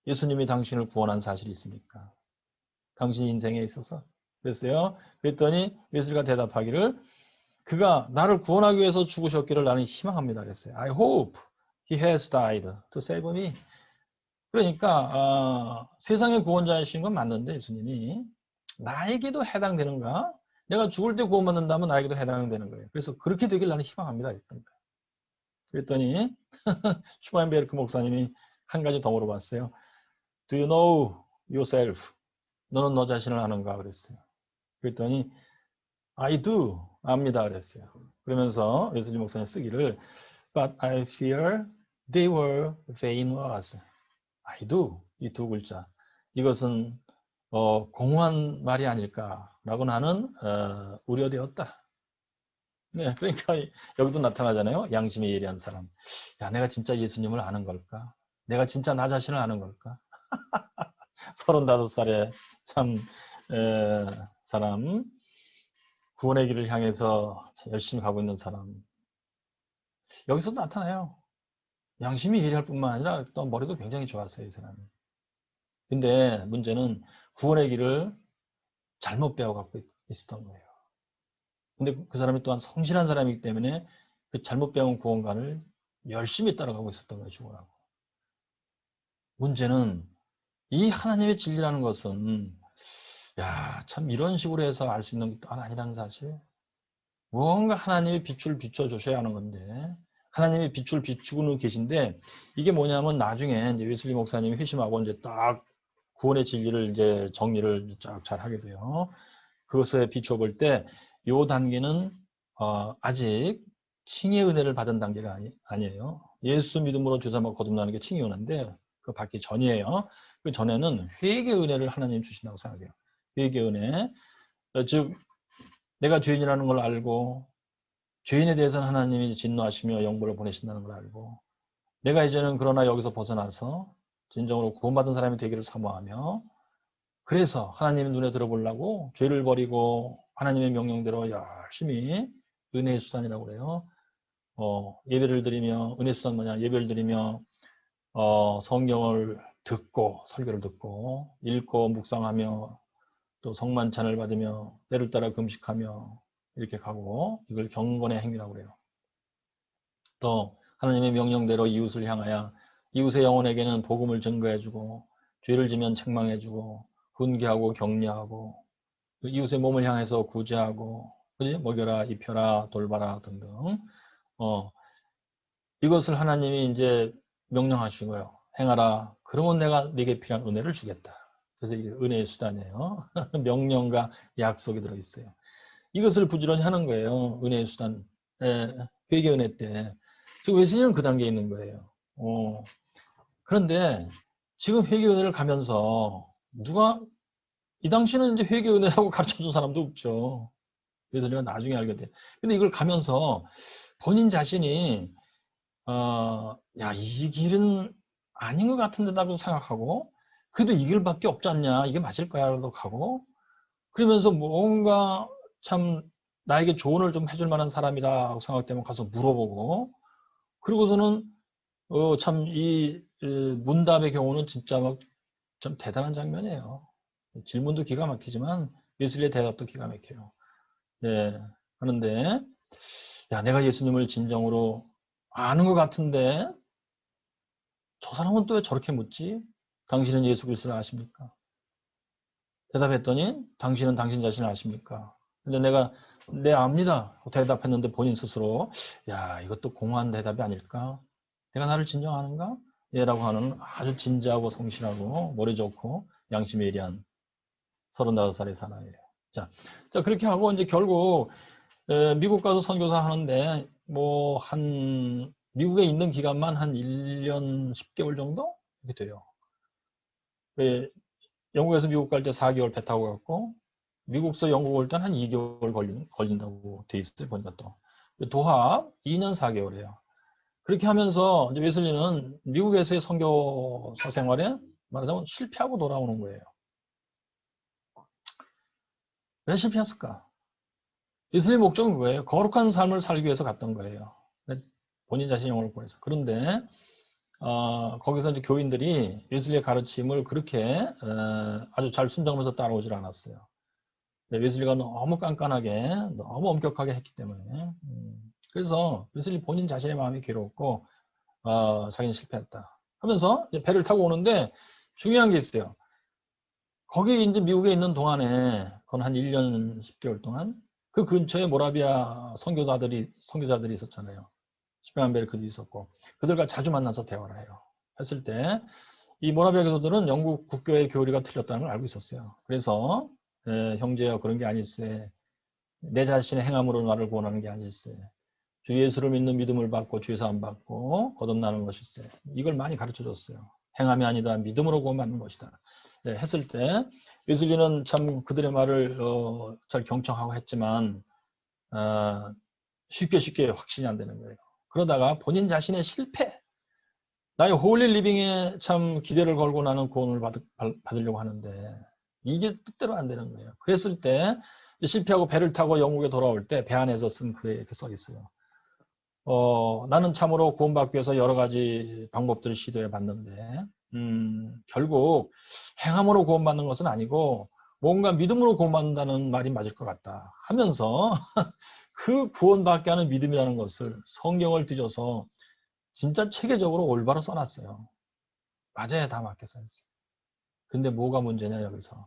예수님이 당신을 구원한 사실이 있습니까? 당신 인생에 있어서 그랬어요. 그랬더니 웨슬리가 대답하기를 그가 나를 구원하기 위해서 죽으셨기를 나는 희망합니다. 그랬어요. I hope he has died to save me. 그러니까 세상의 구원자이신 건 맞는데 예수님이 나에게도 해당되는가? 내가 죽을 때 구원받는다면 나에게도 해당되는 거예요. 그래서 그렇게 되길 나는 희망합니다. 했던 거예요. 그랬더니 슈바인베르크 목사님이 한 가지 더 물어봤어요. Do you know yourself? 너는 너 자신을 아는가? 그랬어요. 그랬더니 I do. 압니다. 그랬어요. 그러면서 예수님 목사님 쓰기를 But I fear they were vain words. I do. 이 두 글자. 이것은 공허한 말이 아닐까라고 나는 우려되었다. 네, 그러니까 여기도 나타나잖아요. 양심이 예리한 사람. 야, 내가 진짜 예수님을 아는 걸까? 내가 진짜 나 자신을 아는 걸까? 35살에 참 사람, 구원의 길을 향해서 열심히 가고 있는 사람. 여기서도 나타나요. 양심이 예리할 뿐만 아니라 또 머리도 굉장히 좋았어요, 이 사람이. 근데 문제는 구원의 길을 잘못 배워갖고 있었던 거예요. 근데 그 사람이 또한 성실한 사람이기 때문에 그 잘못 배운 구원관을 열심히 따라가고 있었던 거예요, 죽어라고. 문제는 이 하나님의 진리라는 것은 야, 참 이런 식으로 해서 알 수 있는 것도 아니라는 사실. 뭔가 하나님의 빛을 비춰주셔야 하는 건데 하나님의 빛을 비추고 계신데 이게 뭐냐면 나중에 이제 웨슬리 목사님이 회심하고 이제 딱 구원의 진리를 이제 정리를 쫙 잘 하게 돼요. 그것에 비춰볼 때 요 단계는 아직 칭의 은혜를 받은 단계가 아니에요. 예수 믿음으로 죄사함을 거듭나는 게 칭의 은혜인데 그 받기 전이에요. 그 전에는 회개 은혜를 하나님 주신다고 생각해요. 회개 은혜. 즉 내가 죄인이라는 걸 알고 죄인에 대해서는 하나님이 진노하시며 영벌을 보내신다는 걸 알고 내가 이제는 그러나 여기서 벗어나서 진정으로 구원받은 사람이 되기를 사모하며 그래서 하나님의 눈에 들어보려고 죄를 버리고 하나님의 명령대로 열심히 은혜의 수단이라고 그래요. 예배를 드리며 은혜 수단 뭐냐 예배를 드리며 성경을 듣고 설교를 듣고 읽고 묵상하며 또 성만찬을 받으며 때를 따라 금식하며 이렇게 가고 이걸 경건의 행위라고 그래요. 또 하나님의 명령대로 이웃을 향하여 이웃의 영혼에게는 복음을 증거해주고 죄를 지면 책망해주고 훈계하고 격려하고 이웃의 몸을 향해서 구제하고 그지 먹여라 입혀라 돌봐라 등등 이것을 하나님이 이제 명령하시고요 행하라 그러면 내가 네게 필요한 은혜를 주겠다. 그래서 이게 은혜의 수단이에요. 명령과 약속이 들어있어요. 이것을 부지런히 하는 거예요. 은혜의 수단 회개 은혜 때 지금 웨슬리는 그 단계에 있는 거예요. 그런데 지금 회개 은혜를 가면서 누가 이 당시는 이제 회개 은혜라고 가르쳐준 사람도 없죠. 그래서 내가 나중에 알게 돼. 근데 이걸 가면서 본인 자신이 야, 이 길은 아닌 것 같은데라고 생각하고 그래도 이 길밖에 없지 않냐. 이게 맞을 거야. 라고 가고 그러면서 뭔가 참 나에게 조언을 좀 해줄 만한 사람이라고 생각되면 가서 물어보고 그리고서는 참 이 문답의 경우는 진짜 막 좀 대단한 장면이에요. 질문도 기가 막히지만 웨슬리의 대답도 기가 막혀요. 네. 하는데 야 내가 예수님을 진정으로 아는 것 같은데 저 사람은 또 왜 저렇게 묻지? 당신은 예수 그리스도를 아십니까? 대답했더니 당신은 당신 자신을 아십니까? 근데 내가 네 압니다. 대답했는데 본인 스스로 야 이것도 공허한 대답이 아닐까? 내가 나를 진정 아는가? 예라고 하는 아주 진지하고 성실하고 머리 좋고 양심이 예리한 35살의 사나이예요. 자 그렇게 하고 이제 결국 미국 가서 선교사 하는데 뭐 한 미국에 있는 기간만 한 1년 10개월 정도 이렇게 돼요. 영국에서 미국 갈 때 4개월 배 타고 갔고 미국에서 영국 올 때는 한 2개월 걸린다고 돼 있어요. 보니까 또 도합 2년 4개월이에요. 그렇게 하면서 이제 웨슬리는 미국에서의 선교사 생활에 말하자면 실패하고 돌아오는 거예요. 왜 실패했을까? 웨슬리 목적은 그거예요. 거룩한 삶을 살기 위해서 갔던 거예요. 본인 자신의 영혼을 보내서. 그런데 거기서 이제 교인들이 웨슬리의 가르침을 그렇게 아주 잘 순종하면서 따라오질 않았어요. 웨슬리가 너무 깐깐하게 너무 엄격하게 했기 때문에 그래서 웨슬리 본인 자신의 마음이 괴로웠고 자기는 실패했다 하면서 이제 배를 타고 오는데 중요한 게 있어요. 거기 이제 미국에 있는 동안에 그건 한 1년 10개월 동안 그 근처에 모라비아 선교자들이 있었잖아요. 스페인베르크도 있었고 그들과 자주 만나서 대화를 해요. 했을 때 이 모라비아 교도들은 영국 국교의 교리가 틀렸다는 걸 알고 있었어요. 그래서 형제여 그런 게 아닐세. 내 자신의 행함으로 나를 구원하는 게 아닐세. 주 예수를 믿는 믿음을 받고 죄사함 받고 거듭나는 것일세. 이걸 많이 가르쳐줬어요. 행함이 아니다. 믿음으로 구원받는 것이다. 했을 때 웨슬리는 참 그들의 말을 잘 경청하고 했지만 쉽게 확신이 안 되는 거예요. 그러다가 본인 자신의 실패, 나의 홀리 리빙에 참 기대를 걸고 나는 구원을 받으려고 하는데 이게 뜻대로 안 되는 거예요. 그랬을 때 실패하고 배를 타고 영국에 돌아올 때 배 안에서 쓴 글에 이렇게 써 있어요. 나는 참으로 구원받기 위해서 여러 가지 방법들을 시도해 봤는데 결국 행함으로 구원받는 것은 아니고 뭔가 믿음으로 구원받는다는 말이 맞을 것 같다 하면서 그 구원받게 하는 믿음이라는 것을 성경을 뒤져서 진짜 체계적으로 올바로 써놨어요. 맞아요. 다 맞게 써있어요. 근데 뭐가 문제냐 여기서.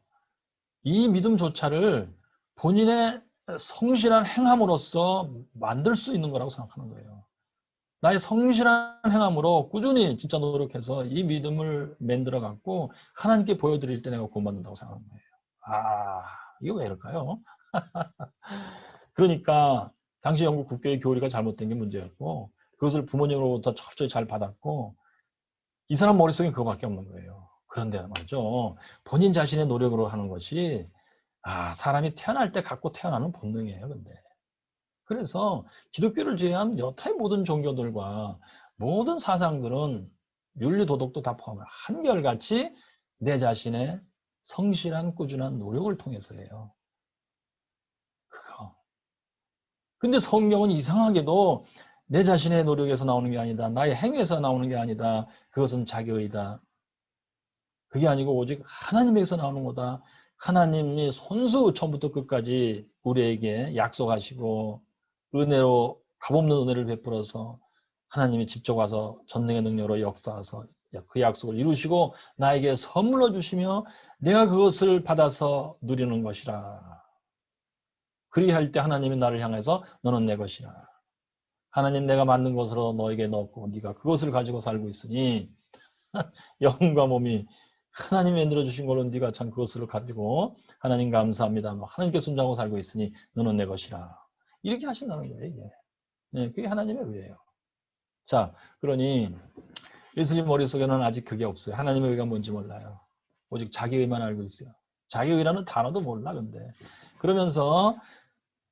이 믿음조차를 본인의 성실한 행함으로써 만들 수 있는 거라고 생각하는 거예요. 나의 성실한 행함으로 꾸준히 진짜 노력해서 이 믿음을 만들어 갖고 하나님께 보여드릴 때 내가 구원받는다고 생각하는 거예요. 아, 이거 왜 이럴까요? 그러니까 당시 영국 국교의 교리가 잘못된 게 문제였고 그것을 부모님으로부터 철저히 잘 받았고 이 사람 머릿속에 그거밖에 없는 거예요. 그런데 말이죠. 본인 자신의 노력으로 하는 것이 사람이 태어날 때 갖고 태어나는 본능이에요. 근데 그래서 기독교를 제외한 여타의 모든 종교들과 모든 사상들은 윤리 도덕도 다 포함해 한결같이 내 자신의 성실한 꾸준한 노력을 통해서예요. 그거. 근데 성경은 이상하게도 내 자신의 노력에서 나오는 게 아니다. 나의 행위에서 나오는 게 아니다. 그것은 자기의다. 그게 아니고 오직 하나님에서 나오는 거다. 하나님이 손수 처음부터 끝까지 우리에게 약속하시고 은혜로 값없는 은혜를 베풀어서 하나님이 직접 와서 전능의 능력으로 역사하셔서 그 약속을 이루시고 나에게 선물로 주시며 내가 그것을 받아서 누리는 것이라. 그리할 때 하나님이 나를 향해서 너는 내 것이라. 하나님 내가 만든 것으로 너에게 넣고 네가 그것을 가지고 살고 있으니 영과 몸이 하나님이 만들어 주신 걸로 네가 참 그것을 가지고 하나님 감사합니다. 하나님께 순종하고 살고 있으니 너는 내 것이라. 이렇게 하신다는 거예요. 이게. 네, 그게 하나님의 의예요. 자, 그러니 예수님 머릿속에는 아직 그게 없어요. 하나님의 의가 뭔지 몰라요. 오직 자기 의만 알고 있어요. 자기 의라는 단어도 몰라 근데. 그러면서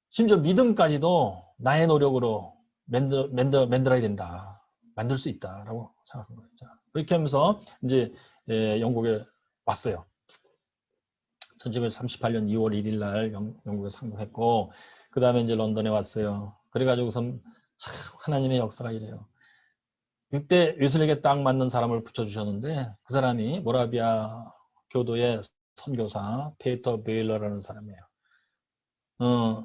심지어 믿음까지도 나의 노력으로 만들어야 된다. 만들 수 있다라고 생각한 거예요. 자, 그렇게 하면서 이제 영국에 왔어요. 1938년 2월 1일 날 영국에 상륙했고 그 다음에 이제 런던에 왔어요. 그래가지고선 참 하나님의 역사가 이래요. 그때 웨슬리에게 딱 맞는 사람을 붙여주셨는데 그 사람이 모라비아 교도의 선교사 페이터 베일러라는 사람이에요.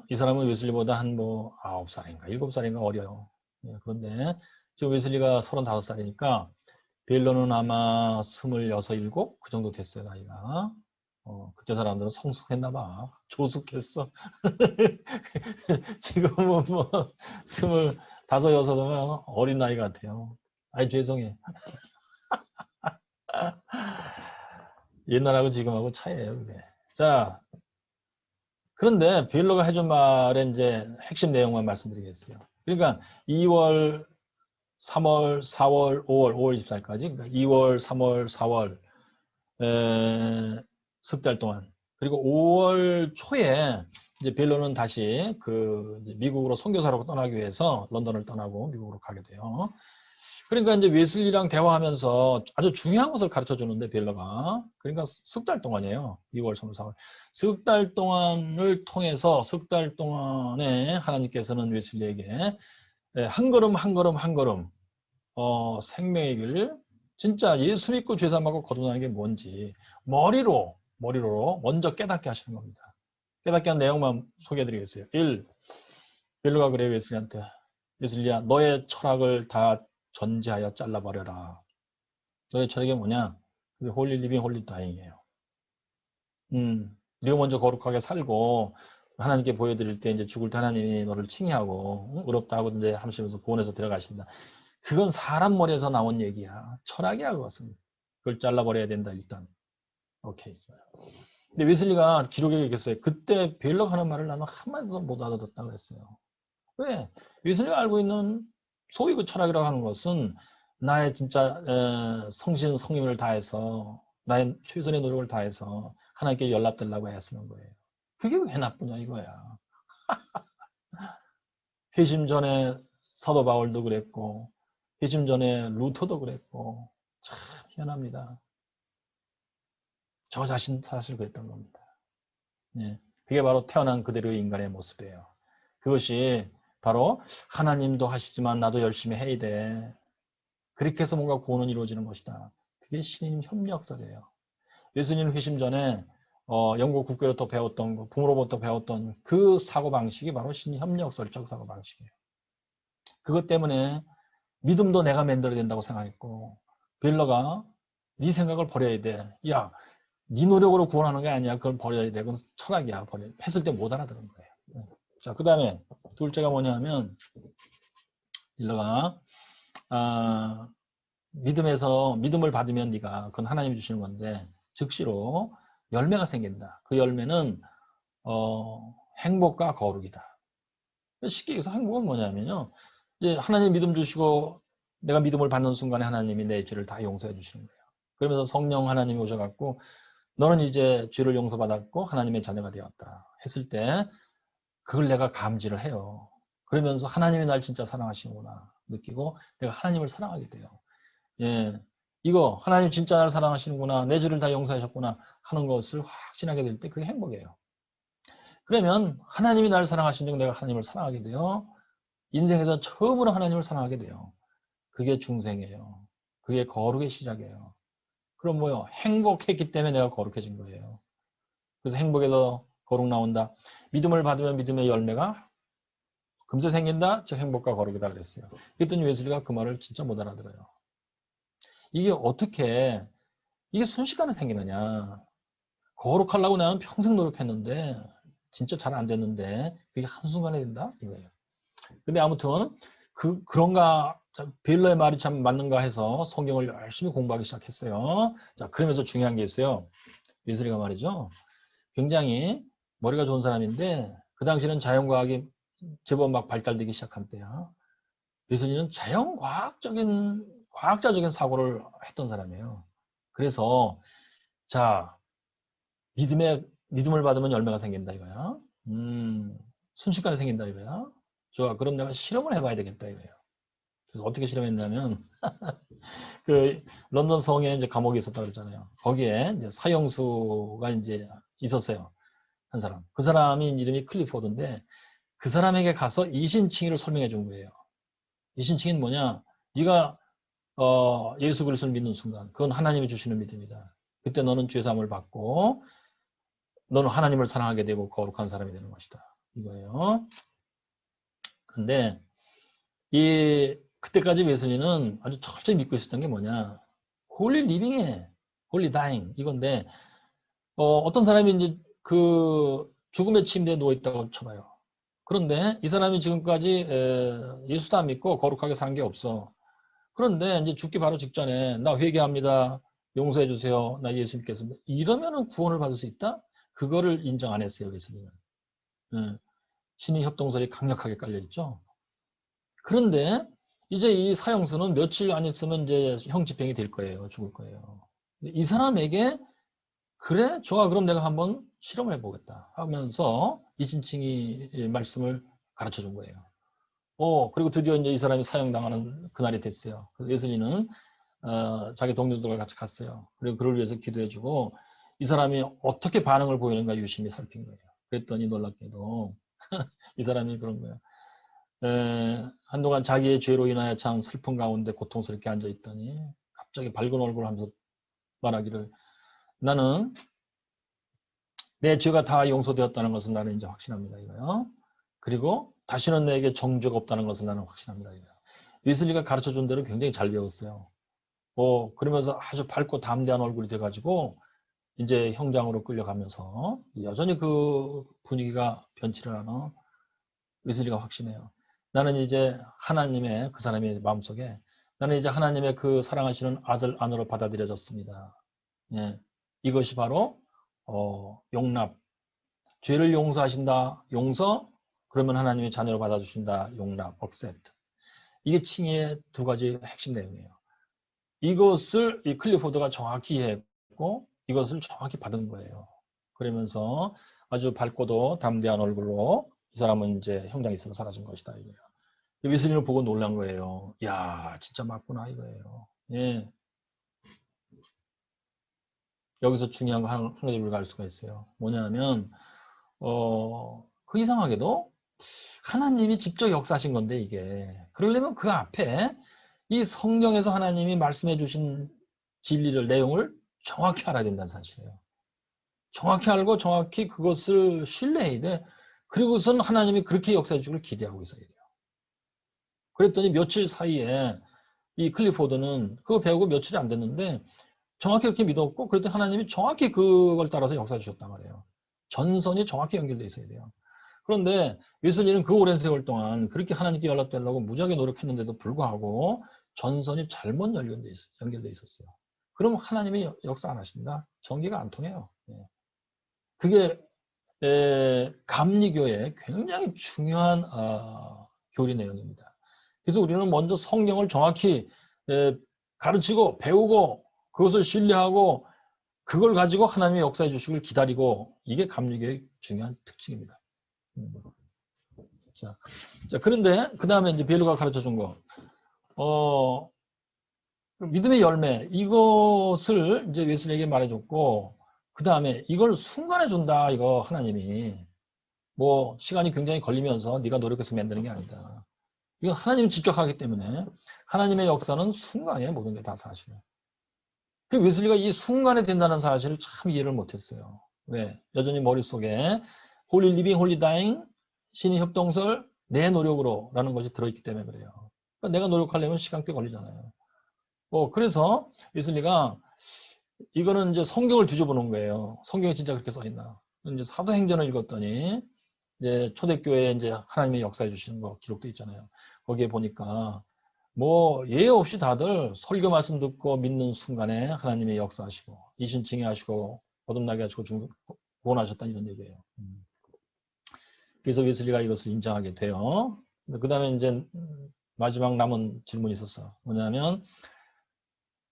이 사람은 웨슬리보다 한 9살인가 7살인가 어려요. 예, 그런데 지금 웨슬리가 35살이니까 베일러는 아마 26, 7 그 정도 됐어요 나이가. 그때 사람들은 성숙했나 봐. 조숙했어. 지금은 25, 6은 어린 나이 같아요. 아이 죄송해. 옛날하고 지금하고 차이예요 그게. 자, 그런데 베일러가 해준 말의 이제 핵심 내용만 말씀드리겠어요. 그러니까 2월, 3월, 4월, 5월 24일까지, 그러니까 2월, 3월, 4월, 석 달 동안. 그리고 5월 초에 이제 베일러는 다시 이제 미국으로 선교사로 떠나기 위해서 런던을 떠나고 미국으로 가게 돼요. 그러니까 이제 웨슬리랑 대화하면서 아주 중요한 것을 가르쳐 주는데 베일러가 그러니까 석 달 동안이에요. 2월, 3월, 4월. 석 달 동안을 통해서 석 달 동안에 하나님께서는 웨슬리에게 한 걸음 한 걸음 한 걸음 생명의 길 진짜 예수 믿고 죄 사함하고 거듭나는 게 뭔지 머리로 먼저 깨닫게 하시는 겁니다. 깨닫게 한 내용만 소개해 드리겠어요. 1. 베일러가 그래요 웨슬리한테. 웨슬리야 너의 철학을 다 전제하여 잘라버려라. 너의 철학이 뭐냐? 그게 홀리 리빙 홀리 다잉이에요. 네가 먼저 거룩하게 살고 하나님께 보여드릴 때 이제 죽을 때 하나님이 너를 칭의하고 의롭다고 이제 하시면서 구원해서 들어가신다. 그건 사람 머리에서 나온 얘기야. 철학이야 그것은. 그걸 잘라버려야 된다 일단. 오케이. 근데 웨슬리가 기록에 얘기했어요. 그때 베일러가 하는 말을 나는 한마디도 못 알아듣었다고 했어요. 왜? 웨슬리가 알고 있는 소위 그 철학이라고 하는 것은 나의 진짜 성신 성임을 다해서 나의 최선의 노력을 다해서 하나님께 연락되려고 애쓰는 거예요. 그게 왜 나쁘냐 이거야. 회심 전에 사도 바울도 그랬고 회심 전에 루터도 그랬고 참 희한합니다. 저 자신 사실 그랬던 겁니다. 예, 그게 바로 태어난 그대로의 인간의 모습이에요. 그것이 바로 하나님도 하시지만 나도 열심히 해야 돼. 그렇게 해서 뭔가 구원은 이루어지는 것이다. 그게 신인 협력설이에요. 예수님 회심 전에 영국 국교로부터 배웠던 거, 부모로부터 배웠던 그 사고방식이 바로 신인 협력설적 사고방식이에요. 그것 때문에 믿음도 내가 만들어야 된다고 생각했고 벨러가 네 생각을 버려야 돼. 야, 네 노력으로 구원하는 게 아니야. 그건 버려야 돼. 그건 철학이야. 버려. 했을 때 못 알아들은 거예요. 자, 그 다음에 둘째가 뭐냐면 벨러가 믿음을 받으면 네가 그건 하나님이 주시는 건데 즉시로 열매가 생긴다. 그 열매는 행복과 거룩이다. 쉽게 얘기해서 행복은 뭐냐면요. 이제 하나님 믿음 주시고 내가 믿음을 받는 순간에 하나님이 내 죄를 다 용서해 주시는 거예요. 그러면서 성령 하나님이 오셔갖고 너는 이제 죄를 용서받았고 하나님의 자녀가 되었다 했을 때 그걸 내가 감지를 해요. 그러면서 하나님이 날 진짜 사랑하시는구나 느끼고 내가 하나님을 사랑하게 돼요. 예, 이거 하나님 진짜 날 사랑하시는구나 내 죄를 다 용서하셨구나 하는 것을 확신하게 될 때 그게 행복이에요. 그러면 하나님이 날 사랑하시는 내가 하나님을 사랑하게 돼요. 인생에서 처음으로 하나님을 사랑하게 돼요. 그게 중생이에요. 그게 거룩의 시작이에요. 그럼 뭐요? 행복했기 때문에 내가 거룩해진 거예요. 그래서 행복에서 거룩 나온다. 믿음을 받으면 믿음의 열매가 금세 생긴다. 즉 행복과 거룩이다 그랬어요. 그랬더니 웨슬리가 그 말을 진짜 못 알아들어요. 이게 어떻게 이게 순식간에 생기느냐. 거룩하려고 나는 평생 노력했는데 진짜 잘 안 됐는데 그게 한순간에 된다? 이거예요. 근데 아무튼 그런가 베일러의 말이 참 맞는가 해서 성경을 열심히 공부하기 시작했어요. 자, 그러면서 중요한 게 있어요. 웨슬리가 말이죠. 굉장히 머리가 좋은 사람인데 그 당시에는 자연과학이 제법 막 발달되기 시작한 때야. 웨슬리는 과학자적인 사고를 했던 사람이에요. 그래서 자 믿음을 받으면 열매가 생긴다 이거야. 순식간에 생긴다 이거야. 좋아. 그럼 내가 실험을 해봐야 되겠다 이거예요. 그래서 어떻게 실험했냐면 그 런던 성에 이제 감옥이 있었다고 그랬잖아요. 거기에 이제 사형수가 이제 있었어요. 한 사람. 그 사람이 이름이 클리포드인데 그 사람에게 가서 이신칭의를 설명해 준 거예요. 이신칭의는 뭐냐? 네가 예수 그리스도를 믿는 순간 그건 하나님이 주시는 믿음이다. 그때 너는 죄 사함을 받고 너는 하나님을 사랑하게 되고 거룩한 사람이 되는 것이다. 이거예요. 근데 그때까지 웨슬리는 아주 철저히 믿고 있었던 게 뭐냐? 홀리 리빙에 홀리 다잉 이건데 어떤 사람이 이제 그 죽음의 침대에 누워 있다고 쳐봐요. 그런데 이 사람이 지금까지 예수도 안 믿고 거룩하게 산 게 없어. 그런데 이제 죽기 바로 직전에 나 회개합니다. 용서해 주세요. 나 예수 믿겠습니다. 이러면은 구원을 받을 수 있다? 그거를 인정 안 했어요, 웨슬리는. 예, 신의 협동설이 강력하게 깔려 있죠. 그런데 이제 이 사형수는 며칠 안 있으면 이제 형 집행이 될 거예요. 죽을 거예요. 이 사람에게 그래? 좋아. 그럼 내가 한번 실험을 해보겠다 하면서 이신칭이 말씀을 가르쳐 준 거예요. 그리고 드디어 이제 이 사람이 사형당하는 그날이 됐어요. 그래서 웨슬리는 자기 동료들과 같이 갔어요. 그리고 그를 위해서 기도해주고 이 사람이 어떻게 반응을 보이는가 유심히 살핀 거예요. 그랬더니 놀랍게도 이 사람이 그런 거예요. 한동안 자기의 죄로 인하여 참 슬픔 가운데 고통스럽게 앉아있더니 갑자기 밝은 얼굴을 하면서 말하기를 나는 내 죄가 다 용서되었다는 것을 나는 이제 확신합니다. 이거요. 그리고 다시는 내게 정죄가 없다는 것을 나는 확신합니다. 이거요. 웨슬리가 가르쳐준 대로 굉장히 잘 배웠어요. 그러면서 아주 밝고 담대한 얼굴이 돼가지고 이제 형장으로 끌려가면서 여전히 그 분위기가 변치를 않아 웨슬리가 확신해요. 나는 이제 하나님의 그 사람의 마음속에 나는 이제 하나님의 그 사랑하시는 아들 안으로 받아들여졌습니다. 예, 이것이 바로 용납. 죄를 용서하신다. 용서. 그러면 하나님의 자녀로 받아주신다. 용납. accept. 이게 칭의의 두 가지 핵심 내용이에요. 이것을 이 클리포드가 정확히 이해했고 이것을 정확히 받은 거예요. 그러면서 아주 밝고도 담대한 얼굴로 이 사람은 이제 형장에 있으면 사라진 것이다. 이거예요. 웨슬리는 보고 놀란 거예요. 야, 진짜 맞구나 이거예요. 예. 여기서 중요한 거 한 가지 우리가 알 수가 있어요. 뭐냐면 그 이상하게도 하나님이 직접 역사하신 건데 이게 그러려면 그 앞에 이 성경에서 하나님이 말씀해 주신 진리를 내용을 정확히 알아야 된다는 사실이에요. 정확히 알고 정확히 그것을 신뢰해야 돼. 그리고선 하나님이 그렇게 역사해 주기를 기대하고 있어야 돼요. 그랬더니 며칠 사이에 이 클리포드는 그거 배우고 며칠이 안 됐는데 정확히 그렇게 믿었고 그랬더니 하나님이 정확히 그걸 따라서 역사해 주셨단 말이에요. 전선이 정확히 연결돼 있어야 돼요. 그런데 웨슬리는 그 오랜 세월 동안 그렇게 하나님께 연락되려고 무지하게 노력했는데도 불구하고 전선이 잘못 연결돼 있었어요. 그럼 하나님이 역사 안 하신다? 전개가 안 통해요. 그게 감리교의 굉장히 중요한 교리 내용입니다. 그래서 우리는 먼저 성경을 정확히 가르치고 배우고 그것을 신뢰하고 그걸 가지고 하나님의 역사해 주시길 기다리고 이게 감리교의 중요한 특징입니다. 자, 그런데 그 다음에 이제 베일로가 가르쳐 준 거, 믿음의 열매 이것을 이제 웨슬리에게 말해줬고 그 다음에 이걸 순간에 준다 이거 하나님이 뭐 시간이 굉장히 걸리면서 네가 노력해서 만드는 게 아니다. 이건 하나님이 직접 하기 때문에 하나님의 역사는 순간에 모든 게 다 사실이에요. 그 웨슬리가 이 순간에 된다는 사실을 참 이해를 못했어요. 왜? 여전히 머릿속에 홀리 리빙 홀리 다잉 신의 협동설 내 노력으로 라는 것이 들어있기 때문에 그래요. 그러니까 내가 노력하려면 시간 꽤 걸리잖아요. 그래서 웨슬리가 이거는 이제 성경을 뒤져보는 거예요. 성경에 진짜 그렇게 써있나. 이제 사도행전을 읽었더니 이제 초대교회에 이제 하나님의 역사해 주시는 거 기록돼 있잖아요. 거기에 보니까 뭐 예외 없이 다들 설교 말씀 듣고 믿는 순간에 하나님의 역사하시고 이신칭의 하시고 거듭나게 하시고 구원하셨다 이런 얘기예요. 그래서 웨슬리가 이것을 인정하게 돼요. 그 다음에 이제 마지막 남은 질문이 있었어. 뭐냐면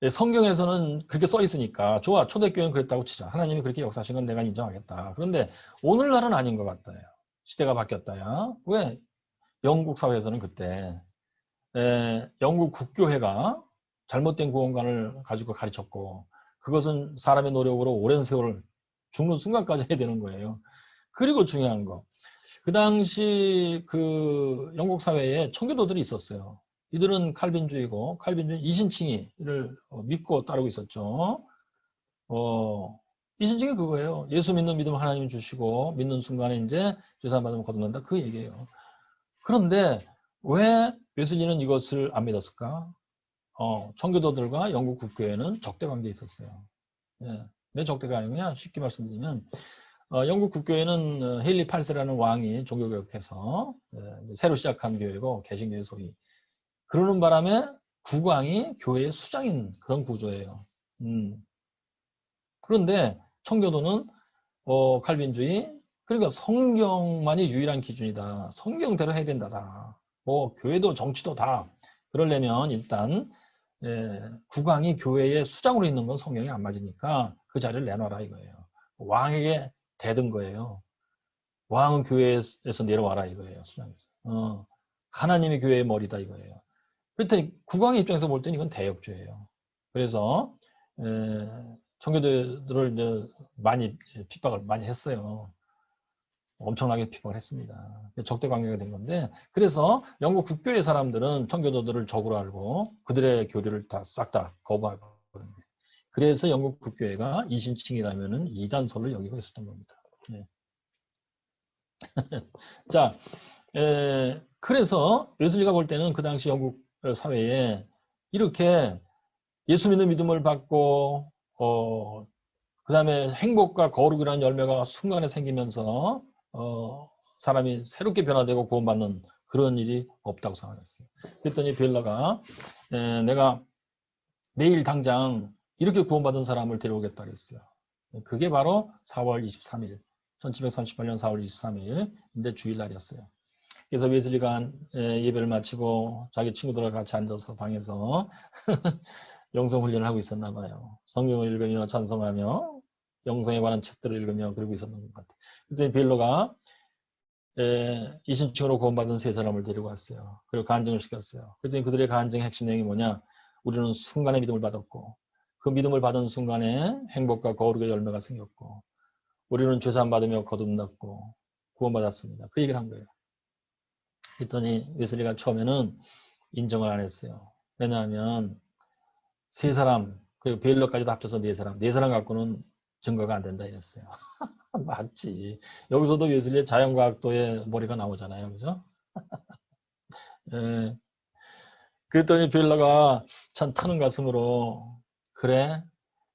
성경에서는 그렇게 써 있으니까 좋아 초대교회는 그랬다고 치자. 하나님이 그렇게 역사하신 건 내가 인정하겠다. 그런데 오늘날은 아닌 것 같아요. 시대가 바뀌었다야. 왜? 영국 사회에서는 그때 영국 국교회가 잘못된 구원관을 가지고 가르쳤고 그것은 사람의 노력으로 오랜 세월 죽는 순간까지 해야 되는 거예요. 그리고 중요한 거. 그 당시 그 영국 사회에 청교도들이 있었어요. 이들은 칼빈주의고 칼빈주의 이신칭의를 믿고 따르고 있었죠. 이신칭이 그거예요. 예수 믿는 믿음 하나님이 주시고 믿는 순간에 이제 죄사함 받으면 거듭난다 그 얘기예요. 그런데 왜 웨슬리는 이것을 안 믿었을까? 청교도들과 영국 국교회는 적대 관계에 있었어요. 예. 왜 적대가 아니냐? 쉽게 말씀드리면 영국 국교회는 헤일리 8세라는 왕이 종교개혁해서 새로 시작한 교회고 개신교회 소위 그러는 바람에 국왕이 교회의 수장인 그런 구조예요. 그런데 청교도는 칼빈주의 그러니까 성경만이 유일한 기준이다. 성경대로 해야 된다다. 뭐 교회도 정치도 다 그러려면 일단 국왕이 교회의 수장으로 있는 건 성경이 안 맞으니까 그 자리를 내놔라 이거예요. 왕에게 대든 거예요. 왕은 교회에서 내려와라 이거예요. 수장에서. 하나님이 교회의 머리다 이거예요. 그랬더니 국왕의 입장에서 볼 때는 이건 대역죄예요. 그래서 청교도들을 이제 많이 핍박을 많이 했어요. 엄청나게 핍박을 했습니다. 적대 관계가 된 건데 그래서 영국 국교의 사람들은 청교도들을 적으로 알고 그들의 교리를 다 싹 다 거부하고 그래서 영국 국교회가 이신칭이라면은 이단설을 여기고 있었던 겁니다. 예. 자, 그래서 웨슬리가 볼 때는 그 당시 영국 사회에 이렇게 예수 믿는 믿음을 받고 그 다음에 행복과 거룩이라는 열매가 순간에 생기면서 사람이 새롭게 변화되고 구원받는 그런 일이 없다고 생각했어요. 그랬더니 벨라가 내가 내일 당장 이렇게 구원받은 사람을 데려오겠다 그랬어요. 그게 바로 4월 23일 1738년 4월 23일인데 주일날이었어요. 그래서 웨슬리가 예배를 마치고 자기 친구들과 같이 앉아서 방에서 영성 훈련을 하고 있었나 봐요. 성경을 읽으며 찬송하며 영성에 관한 책들을 읽으며 그러고 있었는 것 같아요. 그랬더니 벨로가 이신층으로 구원받은 세 사람을 데리고 왔어요. 그리고 간증을 시켰어요. 그랬더니 그들의 간증의 핵심 내용이 뭐냐? 우리는 순간에 믿음을 받았고 그 믿음을 받은 순간에 행복과 거룩의 열매가 생겼고 우리는 죄사함 받으며 거듭났고 구원받았습니다. 그 얘기를 한 거예요. 그랬더니 웨슬리가 처음에는 인정을 안 했어요. 왜냐하면 세 사람 그리고 베일러까지도 합쳐서 네 사람 갖고는 증거가 안 된다 이랬어요. 맞지. 여기서도 웨슬리의 자연과학도의 머리가 나오잖아요. 그죠? 예. 그랬더니 베일러가 참 타는 가슴으로 그래?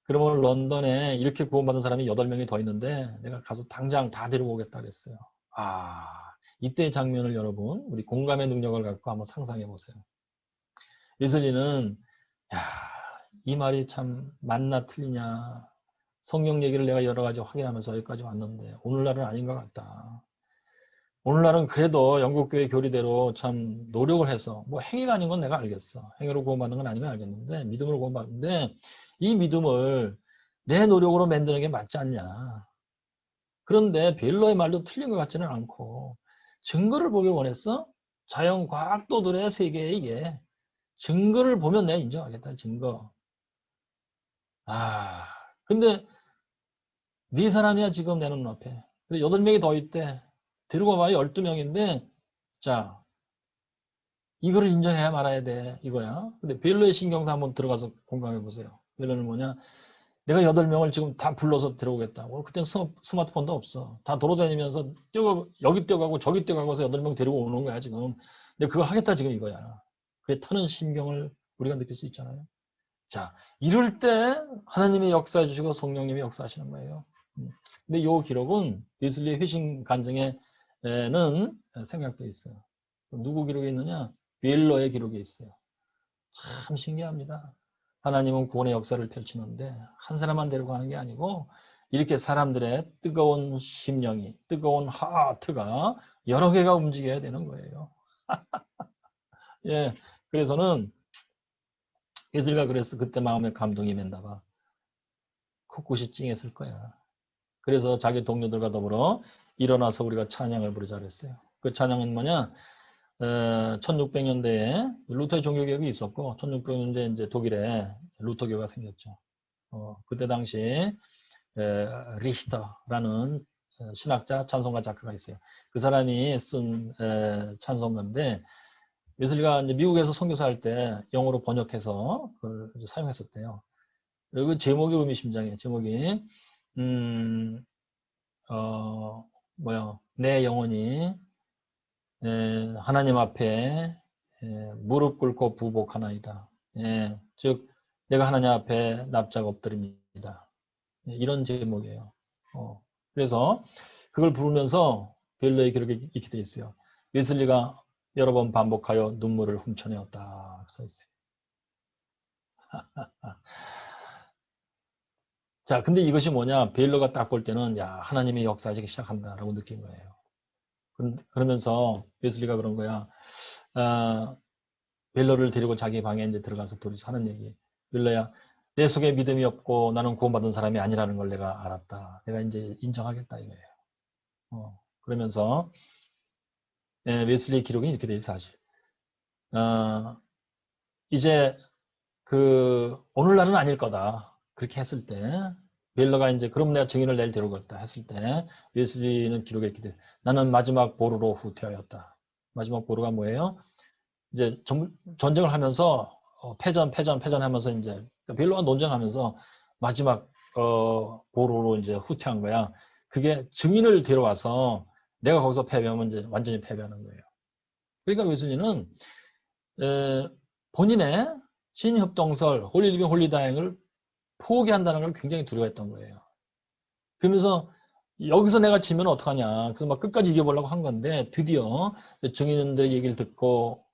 그러면 런던에 이렇게 구원받은 사람이 8명이 더 있는데 내가 가서 당장 다 데리고 오겠다 그랬어요. 아, 이때의 장면을 여러분 우리 공감의 능력을 갖고 한번 상상해 보세요. 웨슬리는 야, 이 말이 참 맞나 틀리냐 성경 얘기를 내가 여러 가지 확인하면서 여기까지 왔는데 오늘날은 아닌 것 같다. 오늘날은 그래도 영국교회 교리대로 참 노력을 해서 뭐 행위가 아닌 건 내가 알겠어. 행위로 구원받는 건 아니면 알겠는데 믿음으로 구원받는데 이 믿음을 내 노력으로 만드는 게 맞지 않냐. 그런데 베일러의 말도 틀린 것 같지는 않고 증거를 보길 원했어? 자연과학도들의 세계에 이게 증거를 보면 내가 인정하겠다. 증거. 아, 근데 네 사람이야 지금 내 눈앞에. 근데 8명이 더 있대. 데리고 와봐야 12명인데 자 이거를 인정해야 말아야 돼 이거야. 근데 베일러의 신경도 한번 들어가서 공감해 보세요. 베일러는 뭐냐? 내가 8명을 지금 다 불러서 데려오겠다고. 그땐 스마트폰도 없어. 다 돌아다니면서 여기 뛰어가고 저기 뛰어가고서 8명 데리고 오는 거야 지금. 근데 그걸 하겠다 지금 이거야. 그게 타는 심경을 우리가 느낄 수 있잖아요. 자, 이럴 때 하나님이 역사해 주시고 성령님이 역사하시는 거예요. 근데 이 기록은 웨슬리의 회심 간증에는 생략되어 있어요. 누구 기록에 있느냐? 베일러의 기록에 있어요. 참 신기합니다. 하나님은 구원의 역사를 펼치는데 한 사람만 데리고 가는 게 아니고 이렇게 사람들의 뜨거운 심령이, 뜨거운 하트가 여러 개가 움직여야 되는 거예요. 예, 그래서는 웨슬리가 그래서 그때 마음에 감동이 맺나 봐. 코끝이 찡했을 거야. 그래서 자기 동료들과 더불어 일어나서 우리가 찬양을 부르자 그랬어요. 그 찬양은 뭐냐? 1600년대에 루터의 종교개혁이 있었고 1600년대 이제 독일에 루터교가 생겼죠. 그때 당시 리히터라는 신학자, 찬송가 작가가 있어요. 그 사람이 쓴 찬송가인데 웨슬리가 이제 미국에서 선교사할 때 영어로 번역해서 그걸 사용했었대요. 그리고 제목이 의미심장해요. 제목이 내 영혼이 하나님 앞에 무릎 꿇고 부복하나이다. 즉 내가 하나님 앞에 납작 엎드립니다. 이런 제목이에요. 그래서 그걸 부르면서 베일러의 기록에 이렇게 되어 있어요. 웨슬리가 여러 번 반복하여 눈물을 훔쳐내었다. 써 있어요. 자, 근데 이것이 뭐냐? 베일러가 딱 볼 때는 야 하나님이 역사하시기 시작한다라고 느낀 거예요. 그러면서 웨슬리가 그런 거야. 벨러를 데리고 자기 방에 이제 들어가서 둘이서 하는 얘기. 벨러야, 내 속에 믿음이 없고 나는 구원받은 사람이 아니라는 걸 내가 알았다. 내가 이제 인정하겠다 이거예요. 그러면서 웨슬리 기록이 이렇게 돼 있어 사실. 이제 그 오늘날은 아닐 거다. 그렇게 했을 때 벨러가 이제 그럼 내가 증인을 내일 데려오겠다 했을 때 웨슬리는 기록에 이렇게 돼. 나는 마지막 보루로 후퇴하였다. 마지막 보루가 뭐예요? 이제 전쟁을 하면서 패전하면서 이제 벨로와 논쟁하면서 마지막 보루로 이제 후퇴한 거야. 그게 증인을 데려와서 내가 거기서 패배하면 이제 완전히 패배하는 거예요. 그러니까 웨슬리는 본인의 신협동설 홀리리빙 홀리다잉을 포기한다는 걸 굉장히 두려워했던 거예요. 그러면서 여기서 내가 지면 어떡하냐. 그래서 막 끝까지 이겨보려고 한 건데 드디어 증인들의 얘기를 듣고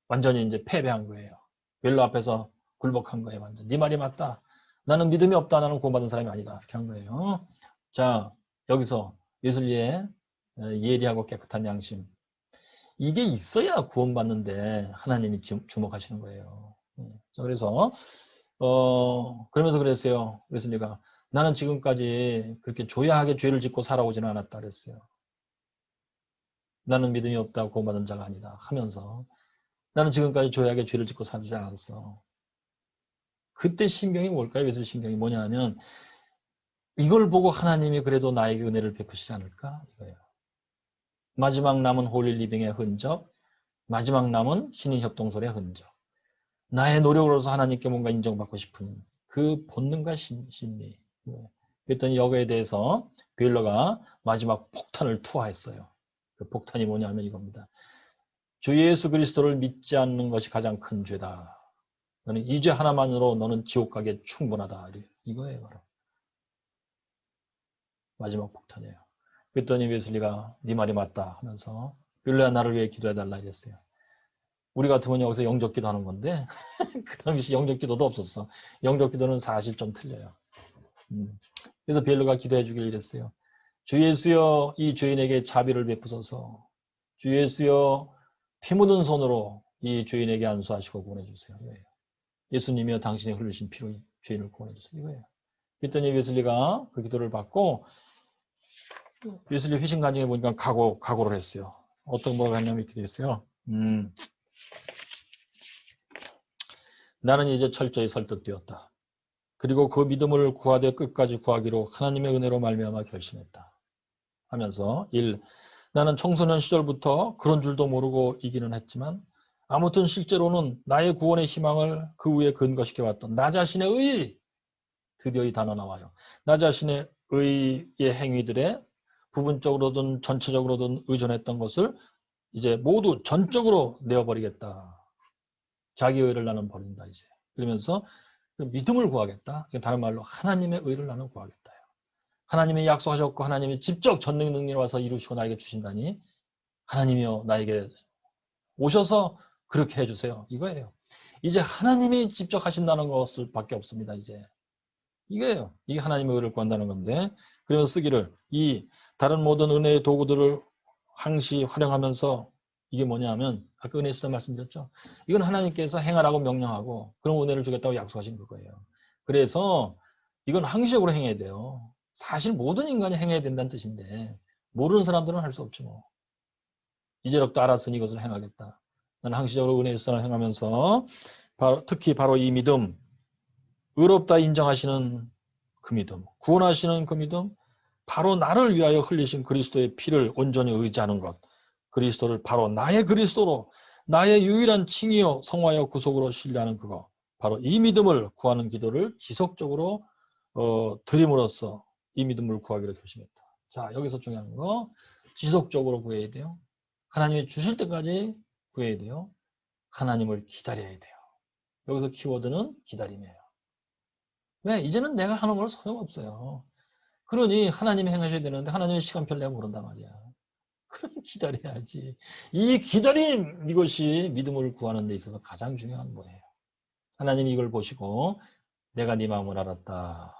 완전히 이제 패배한 거예요. 벨로 앞에서 굴복한 거예요. 완전. 네 말이 맞다. 나는 믿음이 없다. 나는 구원받은 사람이 아니다. 이렇게 한 거예요. 자, 여기서 웨슬리의 예리하고 깨끗한 양심. 이게 있어야 구원받는데 하나님이 주목하시는 거예요. 자, 그래서 그러면서 그랬어요. 웨슬리가 나는 지금까지 그렇게 조야하게 죄를 짓고 살아오지는 않았다 그랬어요. 나는 믿음이 없다고 구원받은 자가 아니다 하면서 나는 지금까지 죄악의 죄를 짓고 살지 않았어. 그때 신경이 뭘까요? 그래서 신경이 뭐냐 하면 이걸 보고 하나님이 그래도 나에게 은혜를 베푸시지 않을까? 이거예요. 마지막 남은 홀리 리빙의 흔적, 마지막 남은 신인 협동설의 흔적. 나의 노력으로서 하나님께 뭔가 인정받고 싶은 그 본능과 심리. 그랬더니 여기에 대해서 베일러가 마지막 폭탄을 투하했어요. 그 폭탄이 뭐냐면 이겁니다. 주 예수 그리스도를 믿지 않는 것이 가장 큰 죄다. 너는 이 죄 하나만으로 너는 지옥 가기에 충분하다. 이거예요. 바로. 마지막 폭탄이에요. 그랬더니 웨슬리가 네 말이 맞다 하면서 빌로야 나를 위해 기도해달라 이랬어요. 우리 같으면 여기서 영접기도 하는 건데 그 당시 영접기도도 없었어. 영접기도는 사실 좀 틀려요. 그래서 빌로가 기도해 주길 이랬어요. 주 예수여 이 죄인에게 자비를 베푸소서. 주 예수여 피 묻은 손으로 이 죄인에게 안수하시고 구원해 주세요. 이거예요. 예수님이여 당신이 흘리신 피로 죄인을 구원해 주세요. 이거예요. 그랬더니 웨슬리가 그 기도를 받고 웨슬리 회심 간증에 보니까 각오를 했어요. 어떤 뭐가 했냐면 이렇게 되겠어요. 나는 이제 철저히 설득되었다. 그리고 그 믿음을 구하되 끝까지 구하기로 하나님의 은혜로 말미암아 결심했다. 하면서 1. 나는 청소년 시절부터 그런 줄도 모르고 이기는 했지만 아무튼 실제로는 나의 구원의 희망을 그 위에 근거시켜왔던 나 자신의 의 드디어 이 단어 나와요. 나 자신의 의의 행위들에 부분적으로든 전체적으로든 의존했던 것을 이제 모두 전적으로 내어버리겠다. 자기 의를 나는 버린다 이제. 그러면서 믿음을 구하겠다. 다른 말로 하나님의 의를 나는 구하겠다. 하나님이 약속하셨고 하나님이 직접 전능 능력을 와서 이루시고 나에게 주신다니 하나님이요 나에게 오셔서 그렇게 해주세요. 이거예요. 이제 하나님이 직접 하신다는 것을 밖에 없습니다. 이제 이거예요. 이게 하나님의 의를 구한다는 건데 그러면서 쓰기를 이 다른 모든 은혜의 도구들을 항시 활용하면서 이게 뭐냐면 아까 은혜 수단 말씀드렸죠. 이건 하나님께서 행하라고 명령하고 그런 은혜를 주겠다고 약속하신 그거예요. 그래서 이건 항시적으로 행해야 돼요. 사실 모든 인간이 행해야 된다는 뜻인데 모르는 사람들은 할 수 없지 뭐. 이제부터 알았으니 이것을 행하겠다. 나는 항시적으로 은혜의 수단을 행하면서 특히 바로 이 믿음 의롭다 인정하시는 그 믿음, 구원하시는 그 믿음, 바로 나를 위하여 흘리신 그리스도의 피를 온전히 의지하는 것, 그리스도를 바로 나의 그리스도로 나의 유일한 칭이요 성화여 구속으로 신뢰하는 그거, 바로 이 믿음을 구하는 기도를 지속적으로 드림으로써 이 믿음을 구하기로 결심했다. 자, 여기서 중요한 거 지속적으로 구해야 돼요. 하나님이 주실 때까지 구해야 돼요. 하나님을 기다려야 돼요. 여기서 키워드는 기다림이에요. 왜? 이제는 내가 하는 걸 소용없어요. 그러니 하나님이 행하셔야 되는데 하나님의 시간표를 내가 모른단 말이야. 그럼 기다려야지. 이 기다림 이것이 믿음을 구하는 데 있어서 가장 중요한 거예요. 하나님이 이걸 보시고 내가 네 마음을 알았다.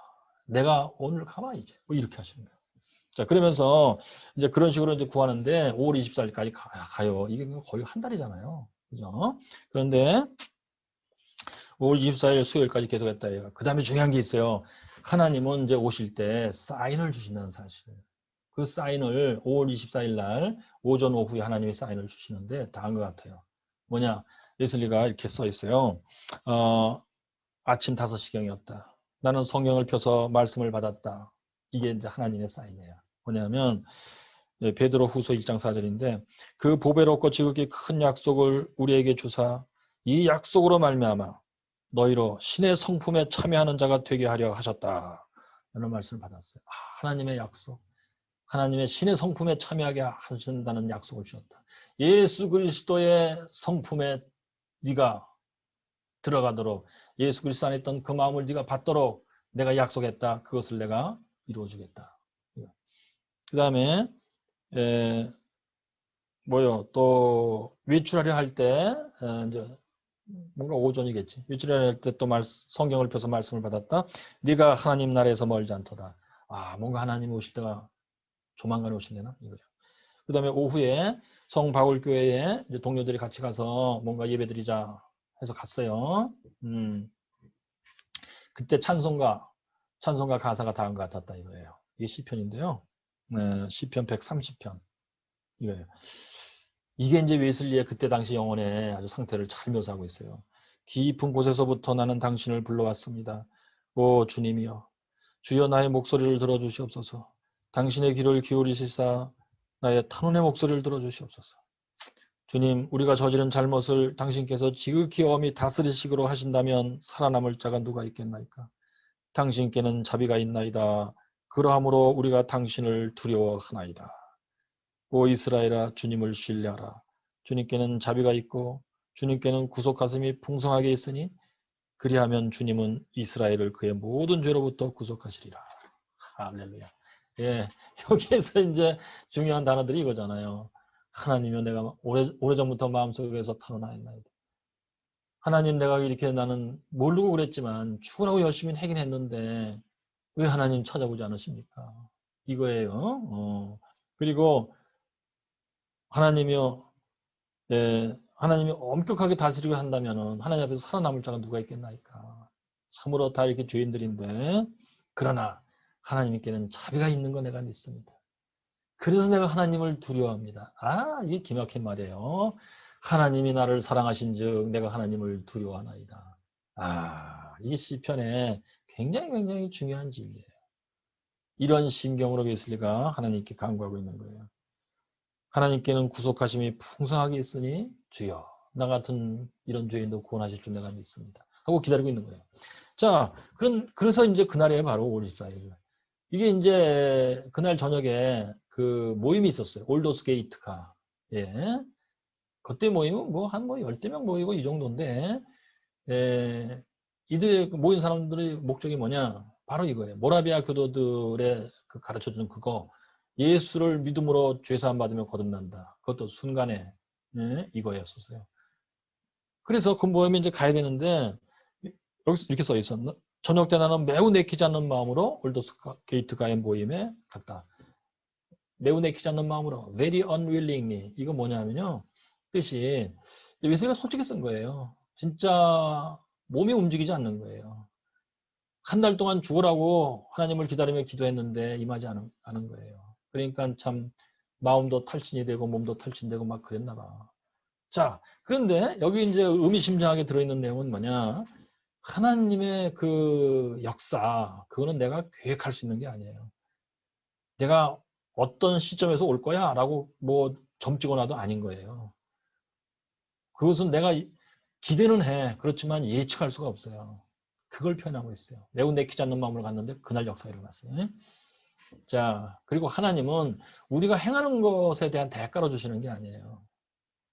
내가 오늘 가봐 이제 뭐 이렇게 하시는 거예요. 자 그러면서 이제 그런 식으로 이제 구하는데 5월 24일까지 가요. 이게 거의 한 달이잖아요. 그죠? 그런데 5월 24일 수요일까지 계속했다. 그 다음에 중요한 게 있어요. 하나님은 이제 오실 때 사인을 주신다는 사실. 그 사인을 5월 24일 날 오전 오후에 하나님이 사인을 주시는데 다 한 것 같아요. 뭐냐? 예슬리가 이렇게 써 있어요. 아침 5시경이었다. 나는 성경을 펴서 말씀을 받았다. 이게 이제 하나님의 사인이에요. 뭐냐면 베드로 후서 1장 4절인데 그 보배롭고 지극히 큰 약속을 우리에게 주사 이 약속으로 말미암아 너희로 신의 성품에 참여하는 자가 되게 하려 하셨다. 라는 말씀을 받았어요. 하나님의 약속. 하나님의 신의 성품에 참여하게 하신다는 약속을 주셨다. 예수 그리스도의 성품에 네가 들어가도록 예수 그리스도 안에 있던 그 마음을 네가 받도록 내가 약속했다. 그것을 내가 이루어주겠다. 그 다음에 또 외출하려 할 때 이제 뭔가 오전이겠지. 외출하려 할 때 또 성경을 펴서 말씀을 받았다. 네가 하나님 나라에서 멀지 않도다. 뭔가 하나님 오실 때가 조만간에 오실려나 이거예요. 그 다음에 오후에 성바울교회에 이제 동료들이 같이 가서 뭔가 예배드리자 해서 갔어요. 그때 찬송가 가사가 닿은 것 같았다 이거예요. 이게 시편인데요. 시편 130편. 이거예요. 이게 이제 웨슬리의 그때 당시 영혼의 아주 상태를 잘 묘사하고 있어요. 깊은 곳에서부터 나는 당신을 불러왔습니다. 오 주님이여, 주여 나의 목소리를 들어주시옵소서. 당신의 귀를 기울이시사 나의 탄원의 목소리를 들어주시옵소서. 주님, 우리가 저지른 잘못을 당신께서 지극히 엄히 다스리시기로 하신다면 살아남을 자가 누가 있겠나이까. 당신께는 자비가 있나이다. 그러함으로 우리가 당신을 두려워하나이다. 오 이스라엘아, 주님을 신뢰하라. 주님께는 자비가 있고 주님께는 구속하심이 풍성하게 있으니 그리하면 주님은 이스라엘을 그의 모든 죄로부터 구속하시리라. 할렐루야. 예, 여기에서 이제 중요한 단어들이 이거잖아요. 하나님이여, 내가 오래전부터 마음속에서 탄원하였나이다. 하나님, 내가 이렇게 나는 모르고 그랬지만 죽으라고 열심히 하긴 했는데 왜 하나님 찾아보지 않으십니까? 이거예요. 그리고 하나님이여, 하나님이 엄격하게 다스리고 한다면은 하나님 앞에서 살아남을 자가 누가 있겠나이까. 참으로 다 이렇게 죄인들인데, 그러나 하나님께는 자비가 있는 거 내가 믿습니다. 그래서 내가 하나님을 두려워합니다. 아, 이게 기막힌 말이에요. 하나님이 나를 사랑하신 즉 내가 하나님을 두려워하나이다. 아, 이게 시편에 굉장히 중요한 진리예요. 이런 심경으로 웨슬리가 하나님께 간구하고 있는 거예요. 하나님께는 구속하심이 풍성하게 있으니 주여 나 같은 이런 죄인도 구원하실 줄 내가 믿습니다. 하고 기다리고 있는 거예요. 자, 그래서 이제 그날에 바로 5월 24일. 이게 이제 그날 저녁에 그 모임이 있었어요. 올더스 게이트가. 예. 그때 모임은 뭐 한 10대 명 모이고 이 정도인데, 이들의 모인 사람들의 목적이 뭐냐? 바로 이거예요. 모라비아 교도들의 그 가르쳐주는 그거. 예수를 믿음으로 죄사함 받으며 거듭난다. 그것도 순간에, 이거였었어요. 그래서 그 모임에 이제 가야 되는데, 여기서 이렇게 써 있었나? 저녁 때 나는 매우 내키지 않는 마음으로 올더스 게이트 가의 모임에 갔다. 매우 내키지 않는 마음으로, very unwillingly. 이거 뭐냐면요. 뜻이, 웨슬리가 솔직히 쓴 거예요. 진짜 몸이 움직이지 않는 거예요. 한 달 동안 죽으라고 하나님을 기다리며 기도했는데 임하지 않은 거예요. 그러니까 참 마음도 탈진이 되고 몸도 탈진되고 막 그랬나 봐. 자, 그런데 여기 이제 의미심장하게 들어있는 내용은 뭐냐? 하나님의 그 역사, 그거는 내가 계획할 수 있는 게 아니에요. 내가 어떤 시점에서 올 거야 라고 뭐 점 찍어놔도 아닌 거예요. 그것은 내가 기대는 해. 그렇지만 예측할 수가 없어요. 그걸 표현하고 있어요. 매우 내키지 않는 마음으로 갔는데 그날 역사가 일어났어요. 자, 그리고 하나님은 우리가 행하는 것에 대한 대가로 주시는 게 아니에요.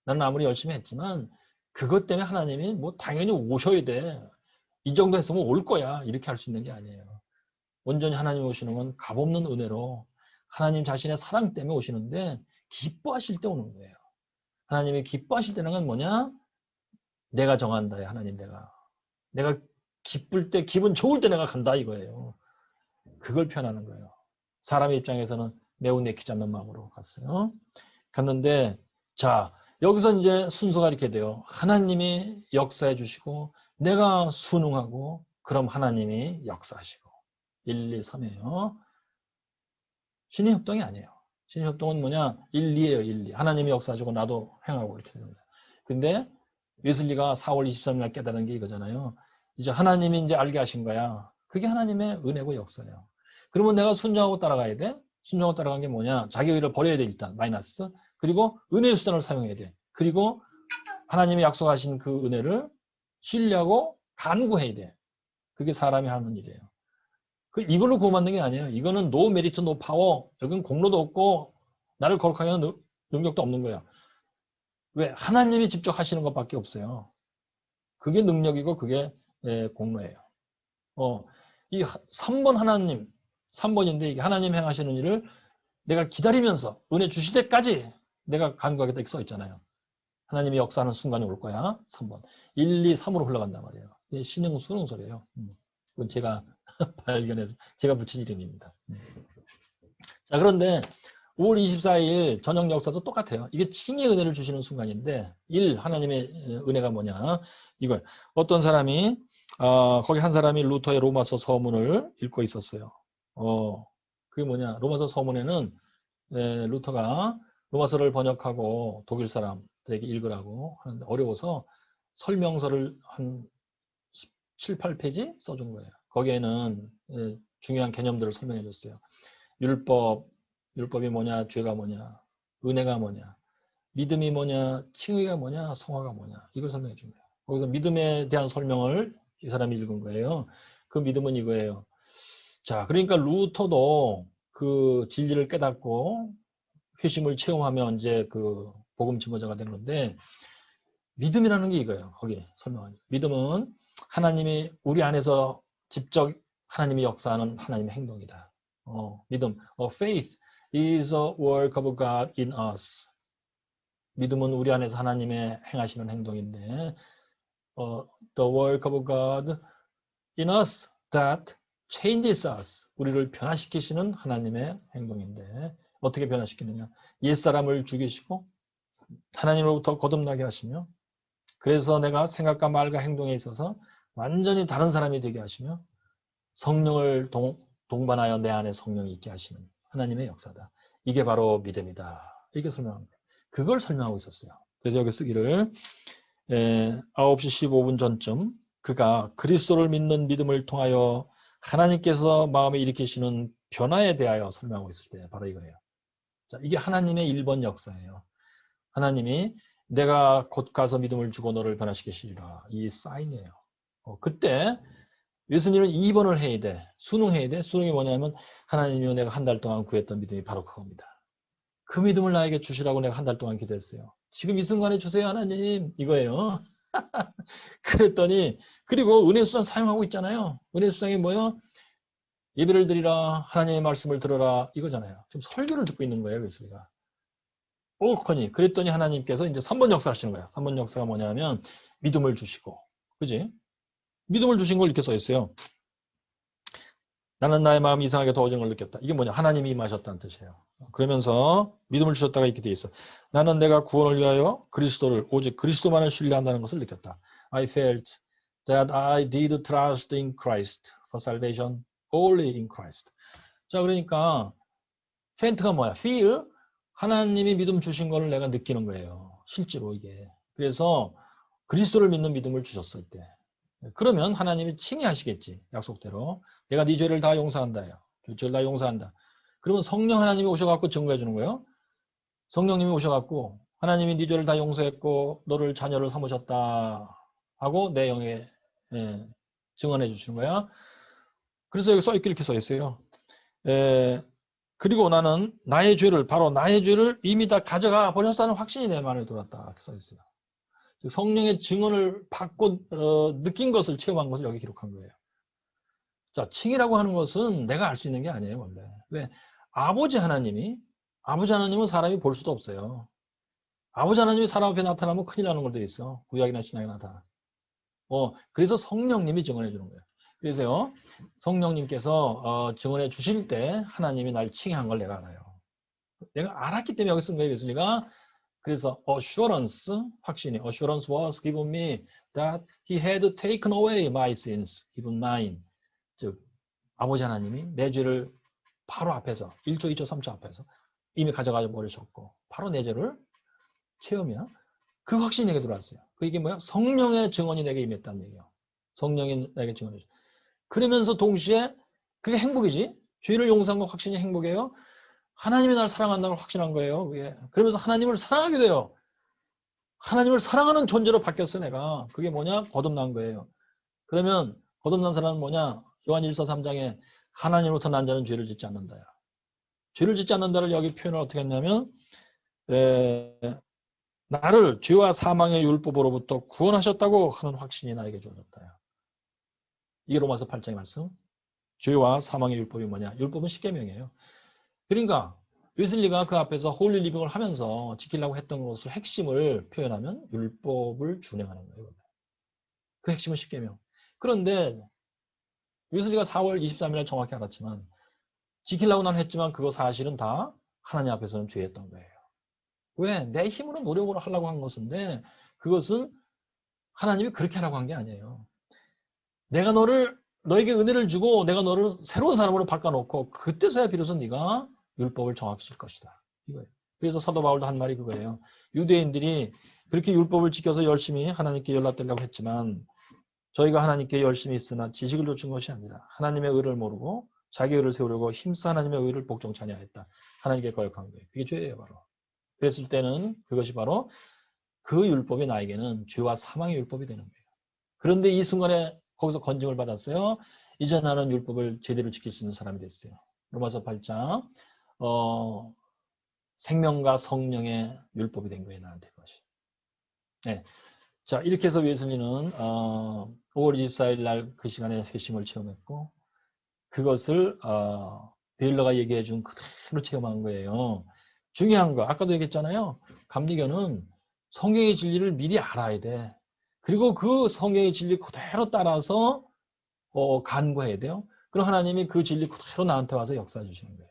나는 아무리 열심히 했지만 그것 때문에 하나님이 뭐 당연히 오셔야 돼. 이 정도 했으면 올 거야. 이렇게 할 수 있는 게 아니에요. 온전히 하나님 오시는 건 값없는 은혜로 하나님 자신의 사랑 때문에 오시는데 기뻐하실 때 오는 거예요. 하나님이 기뻐하실 때는 건 뭐냐? 내가 정한다. 하나님 내가 기쁠 때 기분 좋을 때 내가 간다 이거예요. 그걸 표현하는 거예요. 사람의 입장에서는 매우 내키지 않는 마음으로 갔어요. 갔는데 자 여기서 이제 순서가 이렇게 돼요. 하나님이 역사해 주시고 내가 순응하고 그럼 하나님이 역사하시고 1, 2, 3이에요. 신의 협동이 아니에요. 신의 협동은 뭐냐? 1, 2예요. 1, 2. 하나님이 역사하시고 나도 행하고 이렇게 되는 거예요. 근데 웨슬리가 4월 23일 날 깨달은 게 이거잖아요. 이제 하나님이 이제 알게 하신 거야. 그게 하나님의 은혜고 역사예요. 그러면 내가 순종하고 따라가야 돼. 순종하고 따라간 게 뭐냐? 자기 의를 버려야 돼 일단 마이너스. 그리고 은혜의 수단을 사용해야 돼. 그리고 하나님이 약속하신 그 은혜를 신뢰하고 간구해야 돼. 그게 사람이 하는 일이에요. 이걸로 구원받는 게 아니에요. 이거는 노 메리트 노 파워. 여기는 공로도 없고 나를 거룩하게 하는 능력도 없는 거야. 왜? 하나님이 직접 하시는 것밖에 없어요. 그게 능력이고 그게 공로예요. 이 3번 하나님, 3번인데 이게 하나님 행하시는 일을 내가 기다리면서 은혜 주실 때까지 내가 간구하겠다 이렇게 써 있잖아요. 하나님이 역사하는 순간이 올 거야. 3번. 1, 2, 3으로 흘러간단 말이에요. 이게 신흥 수능설이에요. 이건 제가 발견해서 제가 붙인 이름입니다. 자, 그런데 5월 24일 저녁 역사도 똑같아요. 이게 칭의 은혜를 주시는 순간인데 1. 하나님의 은혜가 뭐냐. 이걸 어떤 사람이 거기 한 사람이 루터의 로마서 서문을 읽고 있었어요. 그게 뭐냐. 로마서 서문에는 루터가 로마서를 번역하고 독일 사람들에게 읽으라고 하는데 어려워서 설명서를 한 7, 8페이지 써준 거예요. 거기에는 중요한 개념들을 설명해 줬어요. 율법이 뭐냐, 죄가 뭐냐, 은혜가 뭐냐, 믿음이 뭐냐, 칭의가 뭐냐, 성화가 뭐냐, 이걸 설명해 준 거예요. 거기서 믿음에 대한 설명을 이 사람이 읽은 거예요. 그 믿음은 이거예요. 자, 그러니까 루터도 그 진리를 깨닫고 회심을 체험하면 이제 그 복음 증거자가 된 건데, 믿음이라는 게 이거예요. 거기 설명하는. 믿음은 하나님이 우리 안에서 직접 하나님이 역사하는 하나님의 행동이다. 믿음. Faith is a work of God in us. 믿음은 우리 안에서 하나님의 행하시는 행동인데, the work of God in us that changes us. 우리를 변화시키시는 하나님의 행동인데, 어떻게 변화시키느냐? 옛사람을 죽이시고 하나님으로부터 거듭나게 하시며, 그래서 내가 생각과 말과 행동에 있어서 완전히 다른 사람이 되게 하시며, 성령을 동반하여 내 안에 성령이 있게 하시는 하나님의 역사다. 이게 바로 믿음이다. 이렇게 설명합니다. 그걸 설명하고 있었어요. 그래서 여기 쓰기를 9시 15분 전쯤 그가 그리스도를 믿는 믿음을 통하여 하나님께서 마음에 일으키시는 변화에 대하여 설명하고 있을 때 바로 이거예요. 자, 이게 하나님의 1번 역사예요. 하나님이 내가 곧 가서 믿음을 주고 너를 변화시키시리라. 이 사인이에요. 그때 예수님은 2번을 해야 돼. 수능해야 돼. 수능이 뭐냐면 하나님이요 내가 한 달 동안 구했던 믿음이 바로 그겁니다. 그 믿음을 나에게 주시라고 내가 한 달 동안 기도했어요. 지금 이 순간에 주세요 하나님. 이거예요. 그랬더니 그리고 은혜수단 사용하고 있잖아요. 은혜수단이 뭐예요? 예배를 드리라. 하나님의 말씀을 들어라. 이거잖아요. 지금 설교를 듣고 있는 거예요. 예수가. 옳거니. 그랬더니 하나님께서 이제 3번 역사 하시는 거예요. 3번 역사가 뭐냐면 믿음을 주시고. 그지? 믿음을 주신 걸 이렇게 써 있어요. 나는 나의 마음이 이상하게 더워진 걸 느꼈다. 이게 뭐냐? 하나님이 임하셨다는 뜻이에요. 그러면서 믿음을 주셨다가 이렇게 돼 있어. 나는 내가 구원을 위하여 그리스도를 오직 그리스도만을 신뢰한다는 것을 느꼈다. I felt that I did trust in Christ for salvation only in Christ. 자, 그러니까 felt가 뭐야? feel 하나님이 믿음 주신 걸 내가 느끼는 거예요. 실제로 이게. 그래서 그리스도를 믿는 믿음을 주셨을 때. 그러면 하나님이 칭의하시겠지. 약속대로. 내가 네 죄를 다 용서한다. 죄를 다 용서한다. 그러면 성령 하나님이 오셔갖고 증거해 주는 거예요. 성령님이 오셔갖고 하나님이 네 죄를 다 용서했고 너를 자녀를 삼으셨다 하고 내 영에 증언해 주시는 거야. 그래서 여기 써있기 이렇게 써있어요. 그리고 나는 나의 죄를 바로 나의 죄를 이미 다 가져가 버렸다는 확신이 내 마음에 들었다. 이렇게 써있어요. 성령의 증언을 받고 느낀 것을 체험한 것을 여기 기록한 거예요. 자, 칭이라고 하는 것은 내가 알 수 있는 게 아니에요, 원래. 왜? 아버지 하나님은 사람이 볼 수도 없어요. 아버지 하나님이 사람 앞에 나타나면 큰일 나는 걸 돼 있어. 구약이나 신약이나 다. 그래서 성령님이 증언해 주는 거예요. 그래서요, 성령님께서 증언해 주실 때 하나님이 날 칭한 걸 내가 알아요. 내가 알았기 때문에 여기 쓴 거예요, 예수님가. 그래서 assurance, 확신이 assurance was given me that he had taken away my sins, even mine. 즉 아버지 하나님이 내 죄를 바로 앞에서 1초, 2초, 3초 앞에서 이미 가져가 버리셨고 바로 내 죄를 채우며 그 확신이 내게 들어왔어요. 그 이게 뭐야? 성령의 증언이 내게 임했다는 얘기예요. 성령이 내게 증언해 줘. 그러면서 동시에 그게 행복이지. 죄를 용서한 거 확신이 행복이에요. 하나님이 날 사랑한다는 걸 확신한 거예요. 그게. 그러면서 하나님을 사랑하게 돼요. 하나님을 사랑하는 존재로 바뀌었어 내가. 그게 뭐냐? 거듭난 거예요. 그러면 거듭난 사람은 뭐냐? 요한 1서 3장에 하나님으로부터 난 자는 죄를 짓지 않는다야. 죄를 짓지 않는다를 여기 표현을 어떻게 했냐면 나를 죄와 사망의 율법으로부터 구원하셨다고 하는 확신이 나에게 주어졌다. 이게 로마서 8장의 말씀. 죄와 사망의 율법이 뭐냐? 율법은 십계명이에요. 그러니까 웨슬리가 그 앞에서 홀리 리빙을 하면서 지키려고 했던 것을 핵심을 표현하면 율법을 준행하는 거예요. 그 핵심은 십계명. 그런데 웨슬리가 4월 23일에 정확히 알았지만 지키려고 난 했지만 그거 사실은 다 하나님 앞에서는 죄였던 거예요. 왜? 내 힘으로 노력으로 하려고 한 것인데 그것은 하나님이 그렇게 하라고 한 게 아니에요. 내가 너에게 은혜를 주고 내가 너를 새로운 사람으로 바꿔놓고 그때서야 비로소 네가 율법을 정확히 질 것이다. 이거예요. 그래서 사도 바울도 한 말이 그거예요. 유대인들이 그렇게 율법을 지켜서 열심히 하나님께 연락되려고 했지만 저희가 하나님께 열심히 있으나 지식을 놓친 것이 아니라 하나님의 의를 모르고 자기 의를 세우려고 힘써 하나님의 의를 복종치 아니하였다. 하나님께 거역한 거예요. 그게 죄예요, 바로. 그랬을 때는 그것이 바로 그 율법이 나에게는 죄와 사망의 율법이 되는 거예요. 그런데 이 순간에 거기서 건짐을 받았어요. 이제 나는 율법을 제대로 지킬 수 있는 사람이 됐어요. 로마서 8장 생명과 성령의 율법이 된 거예요, 나한테 그것이. 네. 자, 이렇게 해서 웨슬리는 5월 24일 날 그 시간에 회심을 체험했고 그것을 베일러가 얘기해 준 그대로 체험한 거예요. 중요한 거 아까도 얘기했잖아요. 감리교는 성경의 진리를 미리 알아야 돼. 그리고 그 성경의 진리 그대로 따라서 간구해야 돼요. 그럼 하나님이 그 진리 그대로 나한테 와서 역사해 주시는 거예요.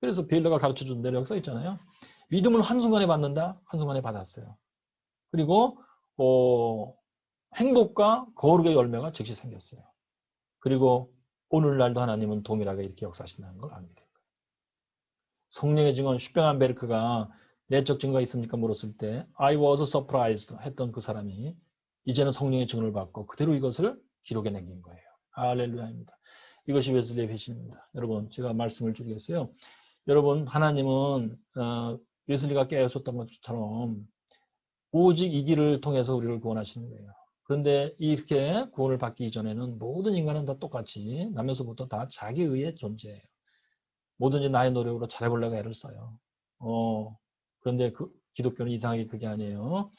그래서 베일러가 가르쳐 준 대로 역사했잖아요. 믿음을 한순간에 받는다? 한순간에 받았어요. 그리고 행복과 거룩의 열매가 즉시 생겼어요. 그리고 오늘날도 하나님은 동일하게 이렇게 역사하신다는 걸 알게 된 거예요. 성령의 증언 슈팽한베르크가 내적 증거가 있습니까? 물었을 때 I was surprised 했던 그 사람이 이제는 성령의 증언을 받고 그대로 이것을 기록에 남긴 거예요. 할렐루야입니다. 이것이 웨슬리의 회심입니다. 여러분 제가 말씀을 드리겠어요. 여러분 하나님은 웨슬리가 깨우쳤던 것처럼 오직 이 길을 통해서 우리를 구원하시는 거예요. 그런데 이렇게 구원을 받기 이전에는 모든 인간은 다 똑같이 나면서부터 다 자기 의의 존재예요. 뭐든지 나의 노력으로 잘해보려고 애를 써요. 그런데 기독교는 이상하게 그게 아니에요.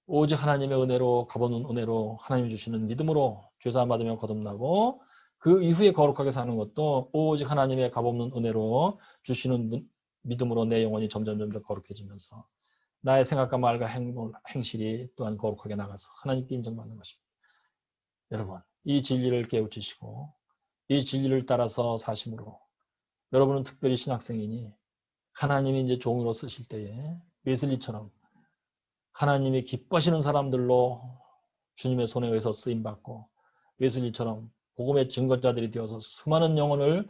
오직 하나님의 은혜로 값없는 은혜로 하나님이 주시는 믿음으로 죄사함 받으면 거듭나고 그 이후에 거룩하게 사는 것도 오직 하나님의 값없는 은혜로 주시는 믿음으로 내 영혼이 점점 더 거룩해지면서 나의 생각과 말과 행실이 또한 거룩하게 나가서 하나님께 인정받는 것입니다. 여러분 이 진리를 깨우치시고 이 진리를 따라서 사심으로 여러분은 특별히 신학생이니 하나님이 이제 종으로 쓰실 때에 웨슬리처럼 하나님이 기뻐하시는 사람들로 주님의 손에 의해서 쓰임받고 웨슬리처럼 복음의 증거자들이 되어서 수많은 영혼을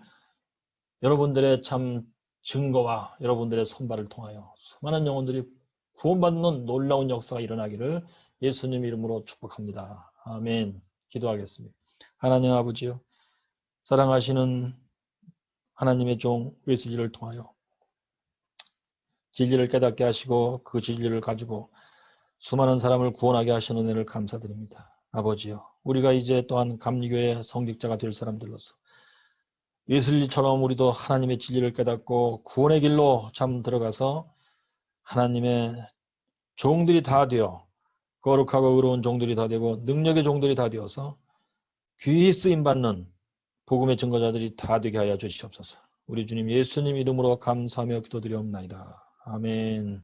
여러분들의 참 증거와 여러분들의 손발을 통하여 수많은 영혼들이 구원받는 놀라운 역사가 일어나기를 예수님 이름으로 축복합니다. 아멘. 기도하겠습니다. 하나님 아버지요, 사랑하시는 하나님의 종 웨슬리를 통하여 진리를 깨닫게 하시고 그 진리를 가지고 수많은 사람을 구원하게 하신 은혜를 감사드립니다. 아버지요, 우리가 이제 또한 감리교의 성직자가 될 사람들로서 웨슬리처럼 우리도 하나님의 진리를 깨닫고 구원의 길로 참 들어가서 하나님의 종들이 다 되어 거룩하고 의로운 종들이 다 되고 능력의 종들이 다 되어서 귀히 쓰임받는 복음의 증거자들이 다 되게 하여 주시옵소서. 우리 주님 예수님 이름으로 감사하며 기도드리옵나이다. 아멘.